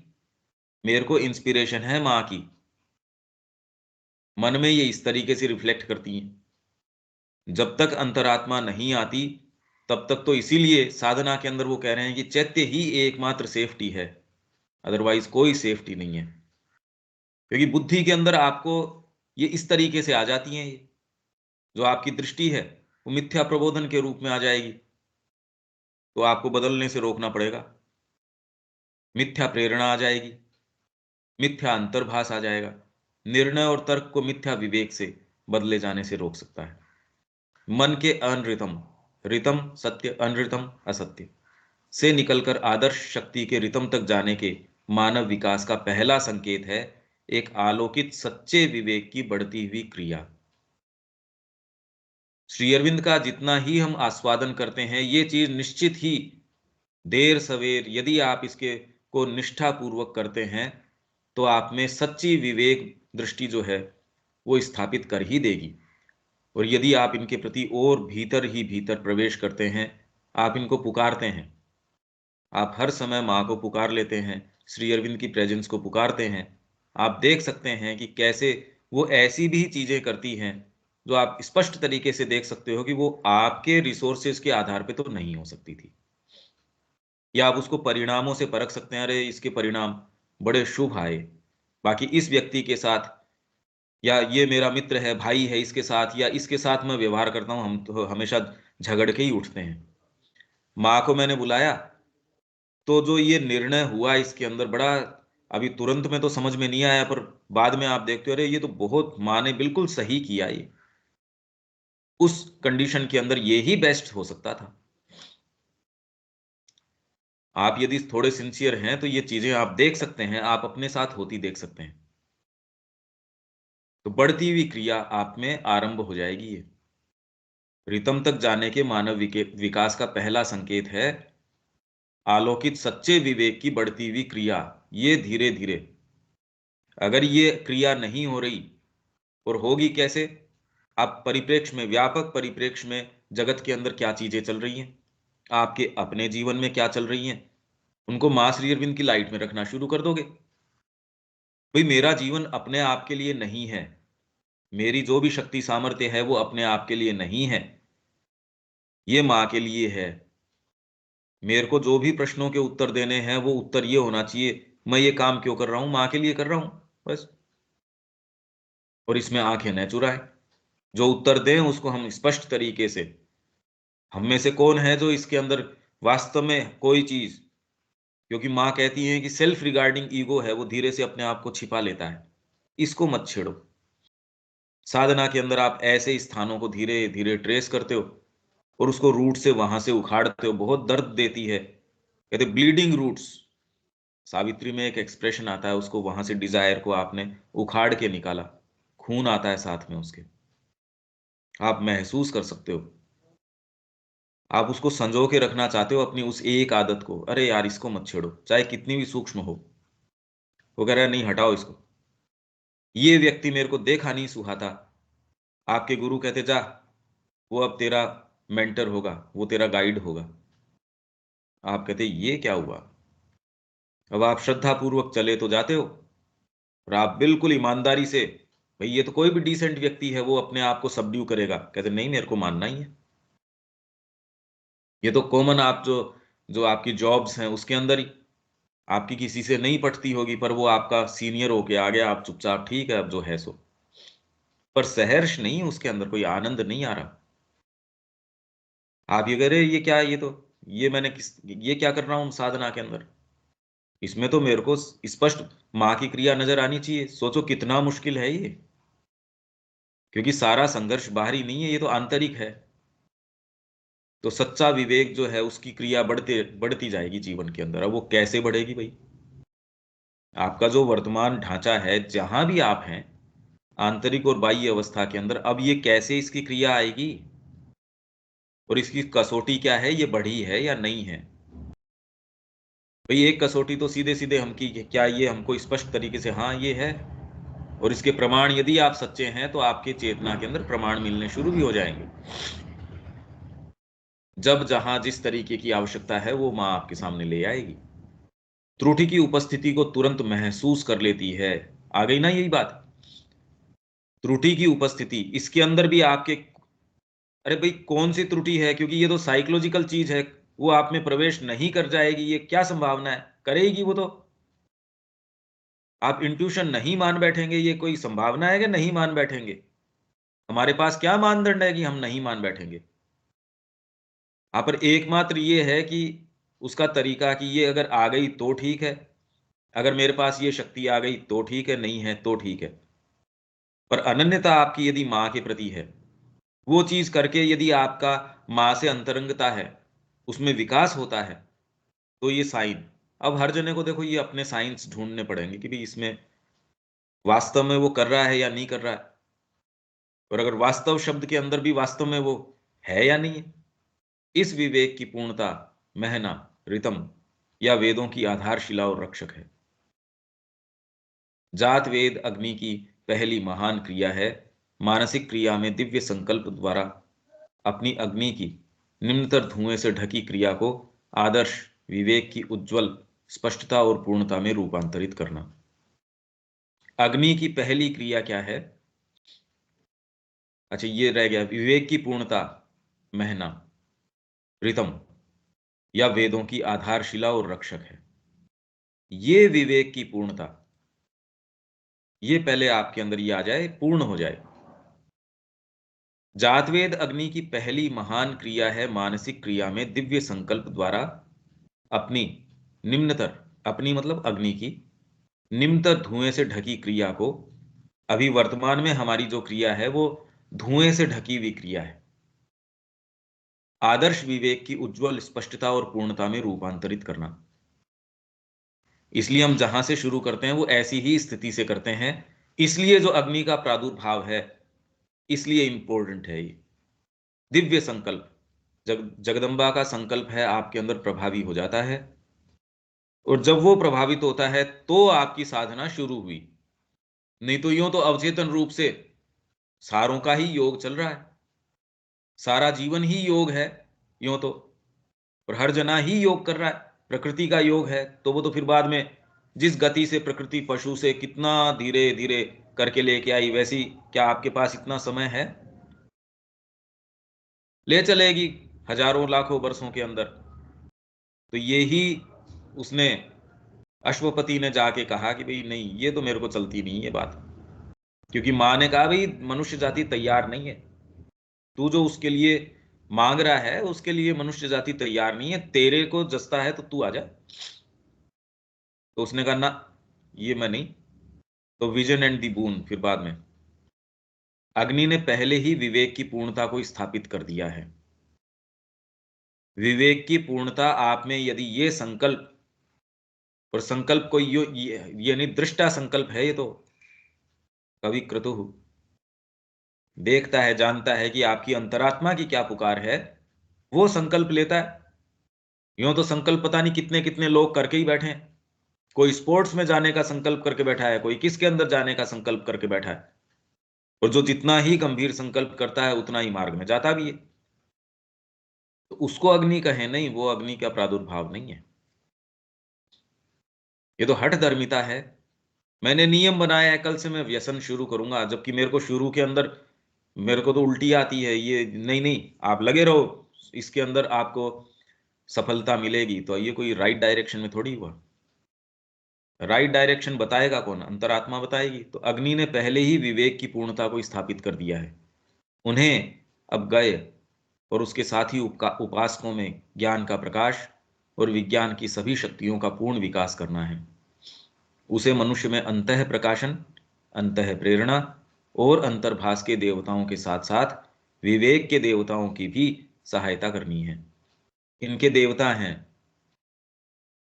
मेरे को इंस्पिरेशन है माँ की, मन में ये इस तरीके से रिफ्लेक्ट करती हैं। जब तक अंतरात्मा नहीं आती तब तक तो इसीलिए साधना के अंदर वो कह रहे हैं कि चैत्य ही एकमात्र सेफ्टी है, अदरवाइज कोई सेफ्टी नहीं है। क्योंकि बुद्धि के अंदर आपको ये इस तरीके से आ जाती हैं, ये जो आपकी दृष्टि है वो मिथ्या प्रबोधन के रूप में आ जाएगी, तो आपको बदलने से रोकना पड़ेगा। मिथ्या प्रेरणा आ जाएगी, मिथ्या अंतर्भास आ जाएगा। निर्णय और तर्क को मिथ्या विवेक से बदले जाने से रोक सकता है। मन के अनृतम, रितम सत्य, अनृतम असत्य से निकलकर आदर्श शक्ति के रितम तक जाने के मानव विकास का पहला संकेत है एक आलोकित सच्चे विवेक की बढ़ती हुई क्रिया। श्री अरविंद का जितना ही हम आस्वादन करते हैं, ये चीज निश्चित ही देर सवेर यदि आप इसके को निष्ठा पूर्वक करते हैं तो आप में सच्ची विवेक दृष्टि जो है वो स्थापित कर ही देगी। और यदि आप इनके प्रति और भीतर ही भीतर प्रवेश करते हैं, आप इनको पुकारते हैं, आप हर समय माँ को पुकार लेते हैं, श्री अरविंद की प्रेजेंस को पुकारते हैं, आप देख सकते हैं कि कैसे वो ऐसी भी चीजें करती हैं जो आप स्पष्ट तरीके से देख सकते हो कि वो आपके रिसोर्सेज के आधार पे तो नहीं हो सकती थी। या आप उसको परिणामों से परख सकते हैं, अरे इसके परिणाम बड़े शुभ आए, बाकी इस व्यक्ति के साथ, या ये मेरा मित्र है, भाई है, इसके साथ या इसके साथ मैं व्यवहार करता हूं, हम तो हमेशा झगड़ के ही उठते हैं। माँ को मैंने बुलाया तो जो ये निर्णय हुआ इसके अंदर बड़ा, अभी तुरंत में तो समझ में नहीं आया, पर बाद में आप देखते हो अरे ये तो बहुत माँ ने बिल्कुल सही किया, ये उस कंडीशन के अंदर ये ही बेस्ट हो सकता था। आप यदि थोड़े सिंसियर हैं तो ये चीजें आप देख सकते हैं, आप अपने साथ होती देख सकते हैं। तो बढ़ती हुई क्रिया आप में आरंभ हो जाएगी। ये रितम तक जाने के मानव विकास का पहला संकेत है आलोकित सच्चे विवेक की बढ़ती हुई क्रिया। ये धीरे धीरे, अगर ये क्रिया नहीं हो रही, और होगी कैसे, आप परिप्रेक्ष्य में, व्यापक परिप्रेक्ष्य में जगत के अंदर क्या चीजें चल रही हैं, आपके अपने जीवन में क्या चल रही हैं, उनको मां श्री अरविंद की लाइट में रखना शुरू कर दोगे। भाई मेरा जीवन अपने आप के लिए नहीं है, मेरी जो भी शक्ति सामर्थ्य है वो अपने आप के लिए नहीं है, ये माँ के लिए है। मेरे को जो भी प्रश्नों के उत्तर देने हैं वो उत्तर ये होना चाहिए, मैं ये काम क्यों कर रहा हूं, माँ के लिए कर रहा हूं बस। और इसमें आंखें न चुराए, जो उत्तर दें उसको हम स्पष्ट तरीके से, हम में से कौन है जो इसके अंदर वास्तव में कोई चीज, क्योंकि माँ कहती है कि सेल्फ रिगार्डिंग ईगो है वो धीरे से अपने आप को छिपा लेता है, इसको मत छेड़ो। साधना के अंदर आप ऐसे स्थानों को धीरे धीरे ट्रेस करते हो और उसको रूट से वहां से उखाड़ते हो, बहुत दर्द देती है, कहते ब्लीडिंग रूट्स। सावित्री में एक एक्सप्रेशन आता है, उसको वहां से डिजायर को आपने उखाड़ के निकाला, खून आता है साथ में उसके, आप महसूस कर सकते हो। आप उसको संजो के रखना चाहते हो अपनी उस एक आदत को, अरे यार इसको मत छेड़ो चाहे कितनी भी सूक्ष्म हो। वो कह रहा है नहीं हटाओ इसको, ये व्यक्ति मेरे को देखा नहीं सुहाता, आपके गुरु कहते जा वो अब तेरा मेंटर होगा, वो तेरा गाइड होगा। आप कहते ये क्या हुआ, अब आप श्रद्धा पूर्वक चले तो जाते हो, और आप बिल्कुल ईमानदारी से, भाई ये तो कोई भी डिसेंट व्यक्ति है वो अपने आप को सबड्यू करेगा, कहते नहीं मेरे को मानना ही है। ये तो कॉमन, आप जो जो आपकी जॉब्स हैं उसके अंदर ही आपकी किसी से नहीं पटती होगी, पर वो आपका सीनियर होके आ गया, आप चुपचाप ठीक है अब जो है सो, पर सहर्ष नहीं, उसके अंदर कोई आनंद नहीं आ रहा। आप ये कह रहे ये क्या, ये तो ये मैंने ये क्या कर रहा हूं साधना के अंदर, इसमें तो मेरे को स्पष्ट माँ की क्रिया नजर आनी चाहिए। सोचो कितना मुश्किल है ये, क्योंकि सारा संघर्ष बाहरी नहीं है, ये तो आंतरिक है। तो सच्चा विवेक जो है उसकी क्रिया बढ़ती जाएगी जीवन के अंदर। अब वो कैसे बढ़ेगी भाई, आपका जो वर्तमान ढांचा है जहां भी आप हैं, आंतरिक और बाह्य अवस्था के अंदर, अब ये कैसे इसकी क्रिया आएगी, और इसकी कसौटी क्या है, ये बढ़ी है या नहीं है। भाई एक कसौटी तो सीधे सीधे हम की, क्या ये हमको स्पष्ट तरीके से हाँ ये है, और इसके प्रमाण यदि आप सच्चे हैं तो आपके चेतना के अंदर प्रमाण मिलने शुरू भी हो जाएंगे। जब जहां जिस तरीके की आवश्यकता है वो माँ आपके सामने ले आएगी। त्रुटि की उपस्थिति को तुरंत महसूस कर लेती है, आ गई ना यही बात, त्रुटि की उपस्थिति इसके अंदर भी आपके, अरे भाई कौन सी त्रुटि है, क्योंकि ये तो साइकोलॉजिकल चीज है, वो आप में प्रवेश नहीं कर जाएगी, ये क्या संभावना है, करेगी वो तो। आप इंट्यूशन नहीं मान बैठेंगे, ये कोई संभावना है कि नहीं मान बैठेंगे? हमारे पास क्या मानदंड है कि हम नहीं मान बैठेंगे? यहाँ पर एकमात्र ये है कि उसका तरीका कि ये अगर आ गई तो ठीक है, अगर मेरे पास ये शक्ति आ गई तो ठीक है, नहीं है तो ठीक है। पर अनन्यता आपकी यदि माँ के प्रति है, वो चीज करके यदि आपका माँ से अंतरंगता है, उसमें विकास होता है, तो ये साइन, अब हर जने को देखो ये अपने साइंस ढूंढने पड़ेंगे कि भाई इसमें वास्तव में वो कर रहा है या नहीं कर रहा है, और अगर वास्तव शब्द के अंदर भी वास्तव में वो है या नहीं है। इस विवेक की पूर्णता महना, रितम या वेदों की आधारशिला और रक्षक है। जात वेद अग्नि की पहली महान क्रिया है। मानसिक क्रिया में दिव्य संकल्प द्वारा अपनी अग्नि की निम्नतर धुएं से ढकी क्रिया को आदर्श विवेक की उज्जवल स्पष्टता और पूर्णता में रूपांतरित करना। अग्नि की पहली क्रिया क्या है? अच्छा, ये रह गया, विवेक की पूर्णता महना, रितम या वेदों की आधारशिला और रक्षक है। ये विवेक की पूर्णता, ये पहले आपके अंदर ये आ जाए, पूर्ण हो जाए। जातवेद अग्नि की पहली महान क्रिया है। मानसिक क्रिया में दिव्य संकल्प द्वारा अपनी निम्नतर, अपनी मतलब अग्नि की निम्नतर धुएं से ढकी क्रिया को, अभी वर्तमान में हमारी जो क्रिया है वो धुएं से ढकी हुई क्रिया है, आदर्श विवेक की उज्जवल स्पष्टता और पूर्णता में रूपांतरित करना। इसलिए हम जहां से शुरू करते हैं वो ऐसी ही स्थिति से करते हैं। इसलिए जो अग्नि का प्रादुर्भाव है, इसलिए इंपॉर्टेंट है ये दिव्य संकल्प। जगदम्बा का संकल्प है आपके अंदर प्रभावी हो जाता है, और जब वो प्रभावित होता है तो आपकी साधना शुरू हुई। नहीं तो यूं तो अवचेतन रूप से सारों का ही योग चल रहा है, सारा जीवन ही योग है यूं तो, और हर जना ही योग कर रहा है। प्रकृति का योग है तो वो तो फिर बाद में जिस गति से प्रकृति पशु से कितना धीरे धीरे करके लेके आई, वैसी क्या आपके पास इतना समय है? ले चलेगी हजारों लाखों वर्षों के अंदर। तो ये ही उसने, अश्वपति ने जाके कहा कि भाई नहीं, ये तो मेरे को चलती नहीं ये बात, क्योंकि माँ ने कहा भाई मनुष्य जाति तैयार नहीं है, तू जो उसके लिए मांग रहा है उसके लिए मनुष्य जाति तैयार नहीं है, तेरे को जसता है तो तू आ जा। तो उसने कहा ना, ये मैं नहीं। तो विजन एंड दी बून, फिर बाद में अग्नि ने पहले ही विवेक की पूर्णता को स्थापित कर दिया है। विवेक की पूर्णता आप में यदि ये संकल्प, और संकल्प कोई ये नहीं दृष्टा संकल्प है, ये तो कवि क्रतु देखता है, जानता है कि आपकी अंतरात्मा की क्या पुकार है, वो संकल्प लेता है। यूं तो संकल्प पता नहीं कितने कितने लोग करके ही बैठे हैं। कोई स्पोर्ट्स में जाने का संकल्प करके बैठा है, कोई किसके अंदर जाने का संकल्प करके बैठा है, और जो जितना ही गंभीर संकल्प करता है उतना ही मार्ग में जाता भी है। तो उसको अग्नि कहे नहीं, वो अग्नि का प्रादुर्भाव नहीं है, ये तो हठ धर्मिता है। मैंने नियम बनाया है कल से मैं व्यसन शुरू करूंगा, जबकि मेरे को शुरू के अंदर मेरे को तो उल्टी आती है। ये नहीं नहीं, आप लगे रहो, इसके अंदर आपको सफलता मिलेगी। तो ये कोई राइट डायरेक्शन में थोड़ी हुआ। राइट डायरेक्शन बताएगा कौन? अंतरात्मा बताएगी। तो अग्नि ने पहले ही विवेक की पूर्णता को स्थापित कर दिया है। उन्हें अब गए और उसके साथ ही उपासकों में ज्ञान का प्रकाश और विज्ञान की सभी शक्तियों का पूर्ण विकास करना है। उसे मनुष्य में अंतः प्रकाशन, अंतः प्रेरणा और अंतर्भास के देवताओं के साथ साथ विवेक के देवताओं की भी सहायता करनी है। इनके देवता हैं,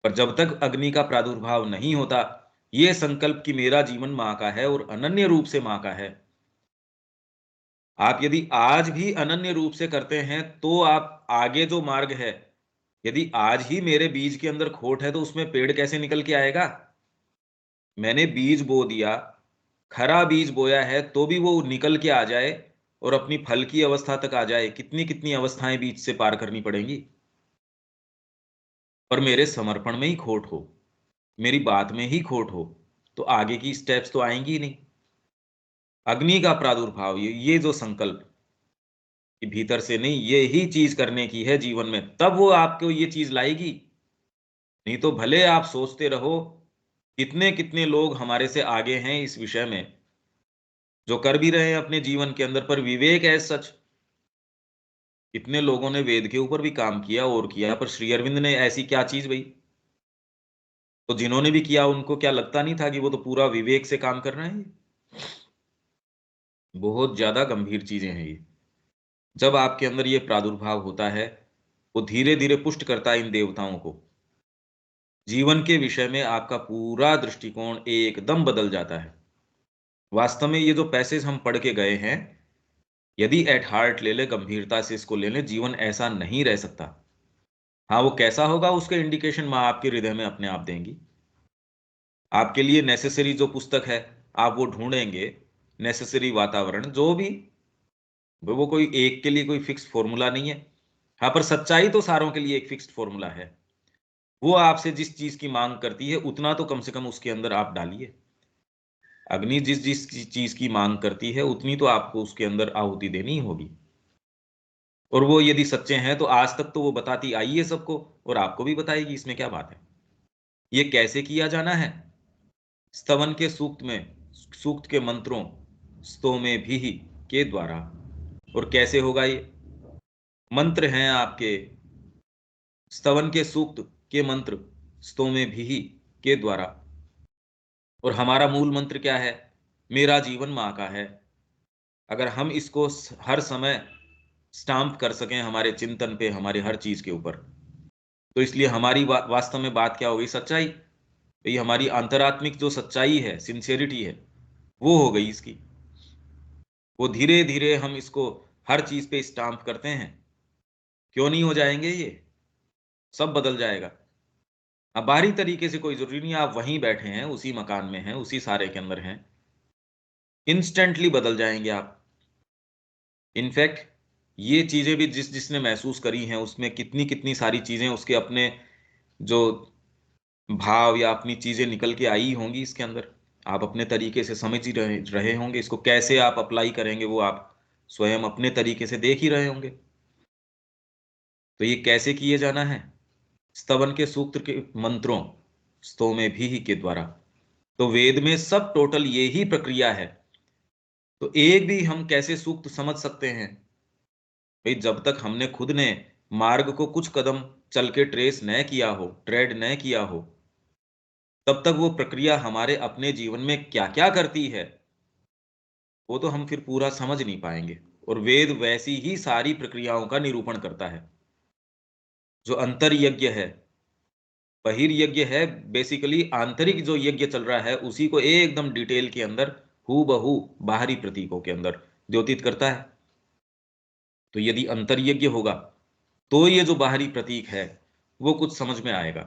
पर जब तक अग्नि का प्रादुर्भाव नहीं होता, ये संकल्प कि मेरा जीवन मां का है और अनन्य रूप से मां का है, आप यदि आज भी अनन्य रूप से करते हैं तो आप आगे जो मार्ग है, यदि आज ही मेरे बीज के अंदर खोट है तो उसमें पेड़ कैसे निकल के आएगा? मैंने बीज बो दिया, खरा बीज बोया है तो भी वो निकल के आ जाए और अपनी फल की अवस्था तक आ जाए, कितनी कितनी अवस्थाएं बीच से पार करनी पड़ेंगी। और मेरे समर्पण में ही खोट हो, मेरी बात में ही खोट हो, तो आगे की स्टेप्स तो आएंगी ही नहीं। अग्नि का प्रादुर्भाव, ये जो संकल्प कि भीतर से नहीं, ये ही चीज करने की है जीवन में, तब वो आपको ये चीज लाएगी। नहीं तो भले आप सोचते रहो कितने कितने लोग हमारे से आगे हैं इस विषय में, जो कर भी रहे हैं अपने जीवन के अंदर, पर विवेक है सच। कितने लोगों ने वेद के ऊपर भी काम किया और किया, पर श्री अरविंद ने ऐसी क्या चीज भाई, तो जिन्होंने भी किया उनको क्या लगता नहीं था कि वो तो पूरा विवेक से काम कर रहे हैं? बहुत ज्यादा गंभीर चीजें हैं ये। जब आपके अंदर ये प्रादुर्भाव होता है, वो धीरे धीरे पुष्ट करता है इन देवताओं को। जीवन के विषय में आपका पूरा दृष्टिकोण एकदम बदल जाता है। वास्तव में ये जो पैसेज हम पढ़ के गए हैं, यदि एट हार्ट ले ले, गंभीरता से इसको ले ले, जीवन ऐसा नहीं रह सकता। हाँ, वो कैसा होगा उसके इंडिकेशन माँ आपके हृदय में अपने आप देंगी। आपके लिए नेसेसरी जो पुस्तक है आप वो ढूंढेंगे, नेसेसरी वातावरण जो भी, वो कोई एक के लिए कोई फिक्स फॉर्मूला नहीं है। हाँ, पर सच्चाई तो सारों के लिए एक फिक्स्ड फॉर्मूला है। वो आपसे जिस चीज की मांग करती है उतना तो कम से कम उसके अंदर आप डालिए। अग्नि जिस जिस चीज की मांग करती है उतनी तो आपको उसके अंदर आहुति देनी ही होगी। और वो यदि सच्चे हैं तो आज तक तो वो बताती आई है सबको, और आपको भी बताएगी, इसमें क्या बात है। ये कैसे किया जाना है? स्तवन के सूक्त में, सूक्त के मंत्रों, स्तो में भी के द्वारा। और कैसे होगा ये? मंत्र हैं आपके, स्तवन के सूक्त के मंत्र, स्तो में भी के द्वारा। और हमारा मूल मंत्र क्या है? मेरा जीवन माँ का है। अगर हम इसको हर समय स्टाम्प कर सकें हमारे चिंतन पे, हमारे हर चीज के ऊपर, तो इसलिए हमारी वास्तव में बात क्या हो गई? सच्चाई। भाई हमारी अंतरात्मिक जो सच्चाई है, सिंसियरिटी है, वो हो गई इसकी। वो धीरे धीरे हम इसको हर चीज पे स्टाम्प करते हैं। क्यों नहीं हो जाएंगे ये? सब बदल जाएगा। अब बाहरी तरीके से कोई जरूरी नहीं, आप वहीं बैठे हैं, उसी मकान में हैं, उसी सारे के अंदर हैं, इंस्टेंटली बदल जाएंगे आप। इनफैक्ट ये चीजें भी जिस जिसने महसूस करी हैं, उसमें कितनी कितनी सारी चीजें उसके अपने जो भाव या अपनी चीजें निकल के आई होंगी इसके अंदर। आप अपने तरीके से समझ ही रहे होंगे, इसको कैसे आप अप्लाई करेंगे वो आप स्वयं अपने तरीके से देख ही रहे होंगे। तो ये कैसे किए जाना है? स्तवन के सूत्र के मंत्रों, स्तो में भी के द्वारा। तो वेद में सब टोटल ये ही प्रक्रिया है। तो एक भी हम कैसे सूक्त समझ सकते हैं भाई, जब तक हमने खुद ने मार्ग को कुछ कदम चल के ट्रेस न किया हो, ट्रेड न किया हो, तब तक वो प्रक्रिया हमारे अपने जीवन में क्या क्या करती है वो तो हम फिर पूरा समझ नहीं पाएंगे। और वेद वैसी ही सारी प्रक्रियाओं का निरूपण करता है। जो अंतर यज्ञ है, बहिर्यज्ञ है, बेसिकली आंतरिक जो यज्ञ चल रहा है उसी को एकदम डिटेल के अंदर हू बहू बाहरी प्रतीकों के अंदर द्योतित करता है। तो यदि अंतर यज्ञ होगा तो ये जो बाहरी प्रतीक है वो कुछ समझ में आएगा।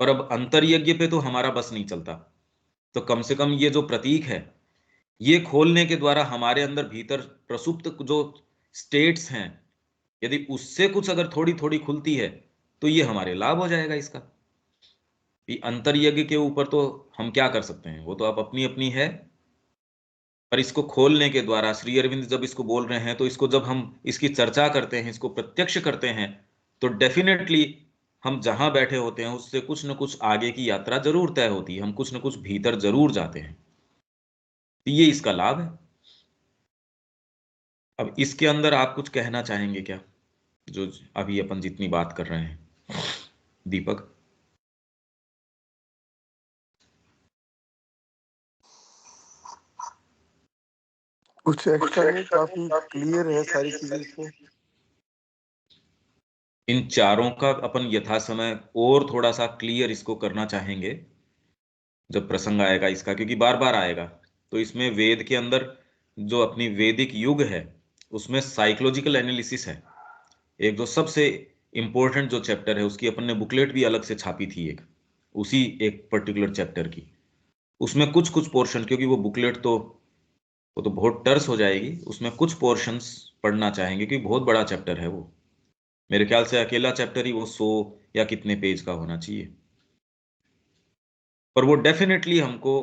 पर अब अंतर यज्ञ पे तो हमारा बस नहीं चलता, तो कम से कम ये जो प्रतीक है ये खोलने के द्वारा हमारे अंदर भीतर प्रसुप्त जो स्टेट्स हैं, यदि उससे कुछ अगर थोड़ी थोड़ी खुलती है तो ये हमारे लाभ हो जाएगा इसका। ये अंतर यज्ञ के ऊपर तो हम क्या कर सकते हैं, वो तो आप अपनी अपनी है। पर इसको खोलने के द्वारा श्री अरविंद जब इसको बोल रहे हैं, तो इसको जब हम इसकी चर्चा करते हैं, इसको प्रत्यक्ष करते हैं, तो डेफिनेटली हम जहां बैठे होते हैं उससे कुछ न कुछ आगे की यात्रा जरूर तय होती है, हम कुछ न कुछ भीतर जरूर जाते हैं। तो ये इसका लाभ है। अब इसके अंदर आप कुछ कहना चाहेंगे क्या, जो अभी अपन जितनी बात कर रहे हैं? दीपक। कुछ एक्स्ट्रा नहीं, काफी क्लियर है सारी चीजें इसमें। इन चारों का अपन यथा समय और थोड़ा सा क्लियर इसको करना चाहेंगे जब प्रसंग आएगा इसका, क्योंकि बार बार आएगा। तो इसमें वेद के अंदर जो अपनी वैदिक युग है उसमें साइकोलॉजिकल एनालिसिस है एक, जो सबसे इंपॉर्टेंट जो चैप्टर है, उसकी अपन ने बुकलेट भी अलग से छापी थी एक, उसी एक पर्टिकुलर चैप्टर की। उसमें कुछ कुछ पोर्शन, क्योंकि वो बुकलेट तो वो तो बहुत टर्स हो जाएगी, उसमें कुछ पोर्शंस पढ़ना चाहेंगे क्योंकि बहुत बड़ा चैप्टर है वो। मेरे ख्याल से अकेला चैप्टर ही वो 100 या कितने पेज का होना चाहिए। पर वो डेफिनेटली हमको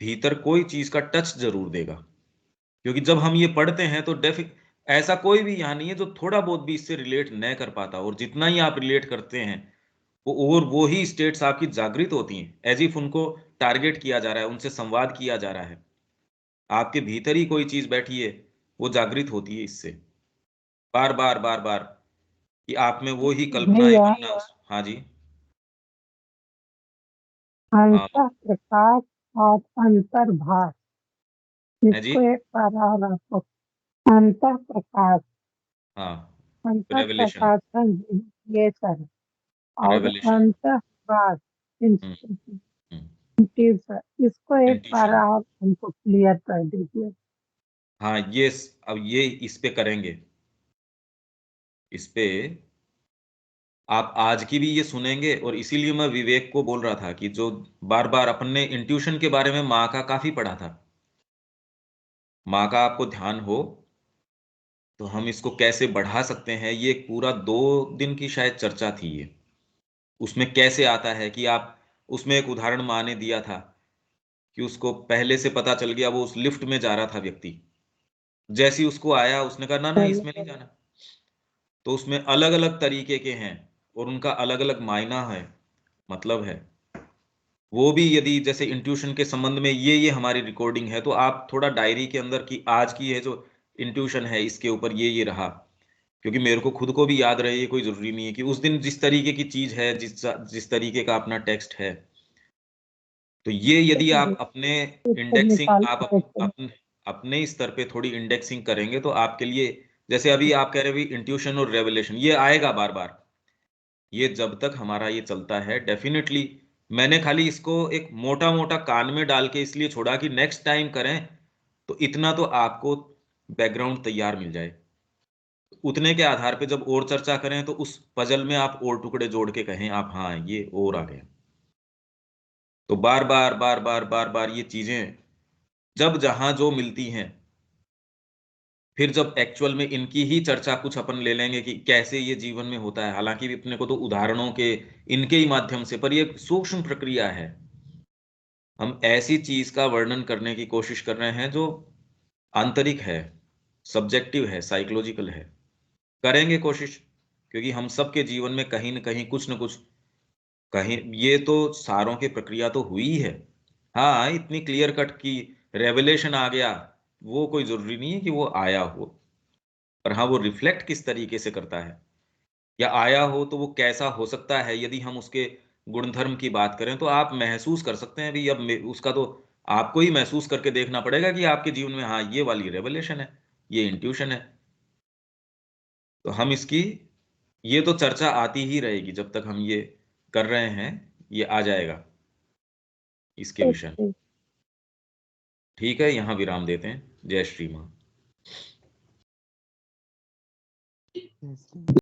भीतर कोई चीज का टच जरूर देगा, क्योंकि जब हम ये पढ़ते हैं तो ऐसा कोई भी यहाँ नहीं है जो थोड़ा बहुत भी इससे रिलेट न कर पाता, और जितना ही आप रिलेट करते हैं और वो ही स्टेट्स आपकी जागृत होती हैं, एज इफ उनको टारगेट किया जा रहा है, उनसे संवाद किया जा रहा है। आपके भीतर ही कोई चीज बैठी है, वो जागृत होती है इससे, बार बार बार बार, कि आप में वो ही कल्पनाएं भैया बनना। हाँ जी, हाँ अंतर प्रकाश और अंतर्भाष, है जी, इसको एक बार और आपको अंतर प्रकाश, हाँ, अंतर रेवलेशन, प्रकाशन ये सर, और रेवलेशन, अंतर्भाष हम्म, हम्म, इंट्यूशन, इसको एक बार इंट्यूशन। और हमको क्लियर कर दीजिए। हाँ ये अब ये इस पे करेंगे, इस पे आप आज की भी ये सुनेंगे, और इसीलिए मैं विवेक को बोल रहा था कि जो बार बार अपन ने इंट्यूशन के बारे में माँ का काफी पढ़ा था, माँ का आपको ध्यान हो तो हम इसको कैसे बढ़ा सकते हैं, ये एक पूरा 2 दिन की शायद चर्चा थी ये। उसमें कैसे आता है कि आप, उसमें एक उदाहरण माँ ने दिया था कि उसको पहले से पता चल गया, वो उस लिफ्ट में जा रहा था व्यक्ति, जैसे ही उसको आया उसने कहा ना ना इसमें नहीं जाना। तो उसमें अलग अलग तरीके के हैं और उनका अलग अलग मायना है, मतलब है। वो भी यदि जैसे इंट्यूशन के संबंध में ये हमारी रिकॉर्डिंग है, तो आप थोड़ा डायरी के अंदर की आज की है जो इंट्यूशन है इसके ऊपर ये रहा, क्योंकि मेरे को खुद को भी याद रहे, ये कोई जरूरी नहीं है कि उस दिन जिस तरीके की चीज है, जिस तरीके का अपना टेक्स्ट है, तो ये यदि आप अपने इसको इंडेक्सिंग, निकाल आप लेते हैं। अपने स्तर पे थोड़ी इंडेक्सिंग करेंगे तो आपके लिए, जैसे अभी आप कह रहे भी इंट्यूशन और रेवलेशन ये आएगा बार बार, ये जब तक हमारा ये चलता है डेफिनेटली। मैंने खाली इसको एक मोटा मोटा कान में डाल के इसलिए छोड़ा कि नेक्स्ट टाइम करें तो इतना तो आपको बैकग्राउंड तैयार मिल जाए, उतने के आधार पे जब और चर्चा करें तो उस पजल में आप और टुकड़े जोड़ के कहें आप, हाँ ये और आ गए। तो बार बार बार बार बार बार ये चीजें जब जहां जो मिलती हैं, फिर जब एक्चुअल में इनकी ही चर्चा कुछ अपन ले लेंगे कि कैसे ये जीवन में होता है, हालांकि भी अपने को तो उदाहरणों के इनके ही माध्यम से, पर ये सूक्ष्म प्रक्रिया है। हम ऐसी चीज का वर्णन करने की कोशिश कर रहे हैं जो आंतरिक है, सब्जेक्टिव है, साइकोलॉजिकल है। करेंगे कोशिश, क्योंकि हम सबके जीवन में कहीं न कहीं कुछ न कुछ, कहीं ये तो सारों की प्रक्रिया तो हुई है। हाँ इतनी क्लियर कट की रेवलेशन आ गया, वो कोई जरूरी नहीं है कि वो आया हो, पर हाँ वो रिफ्लेक्ट किस तरीके से करता है, या आया हो तो वो कैसा हो सकता है। यदि हम उसके गुणधर्म की बात करें तो आप महसूस कर सकते हैं भी, अब उसका तो आपको ही महसूस करके देखना पड़ेगा कि आपके जीवन में हाँ ये वाली रेवलेशन है, ये इंट्यूशन है। तो हम इसकी, ये तो चर्चा आती ही रहेगी जब तक हम ये कर रहे हैं, ये आ जाएगा इसके विषय में। ठीक है, यहाँ विराम देते हैं। जय श्री मां। इसलिए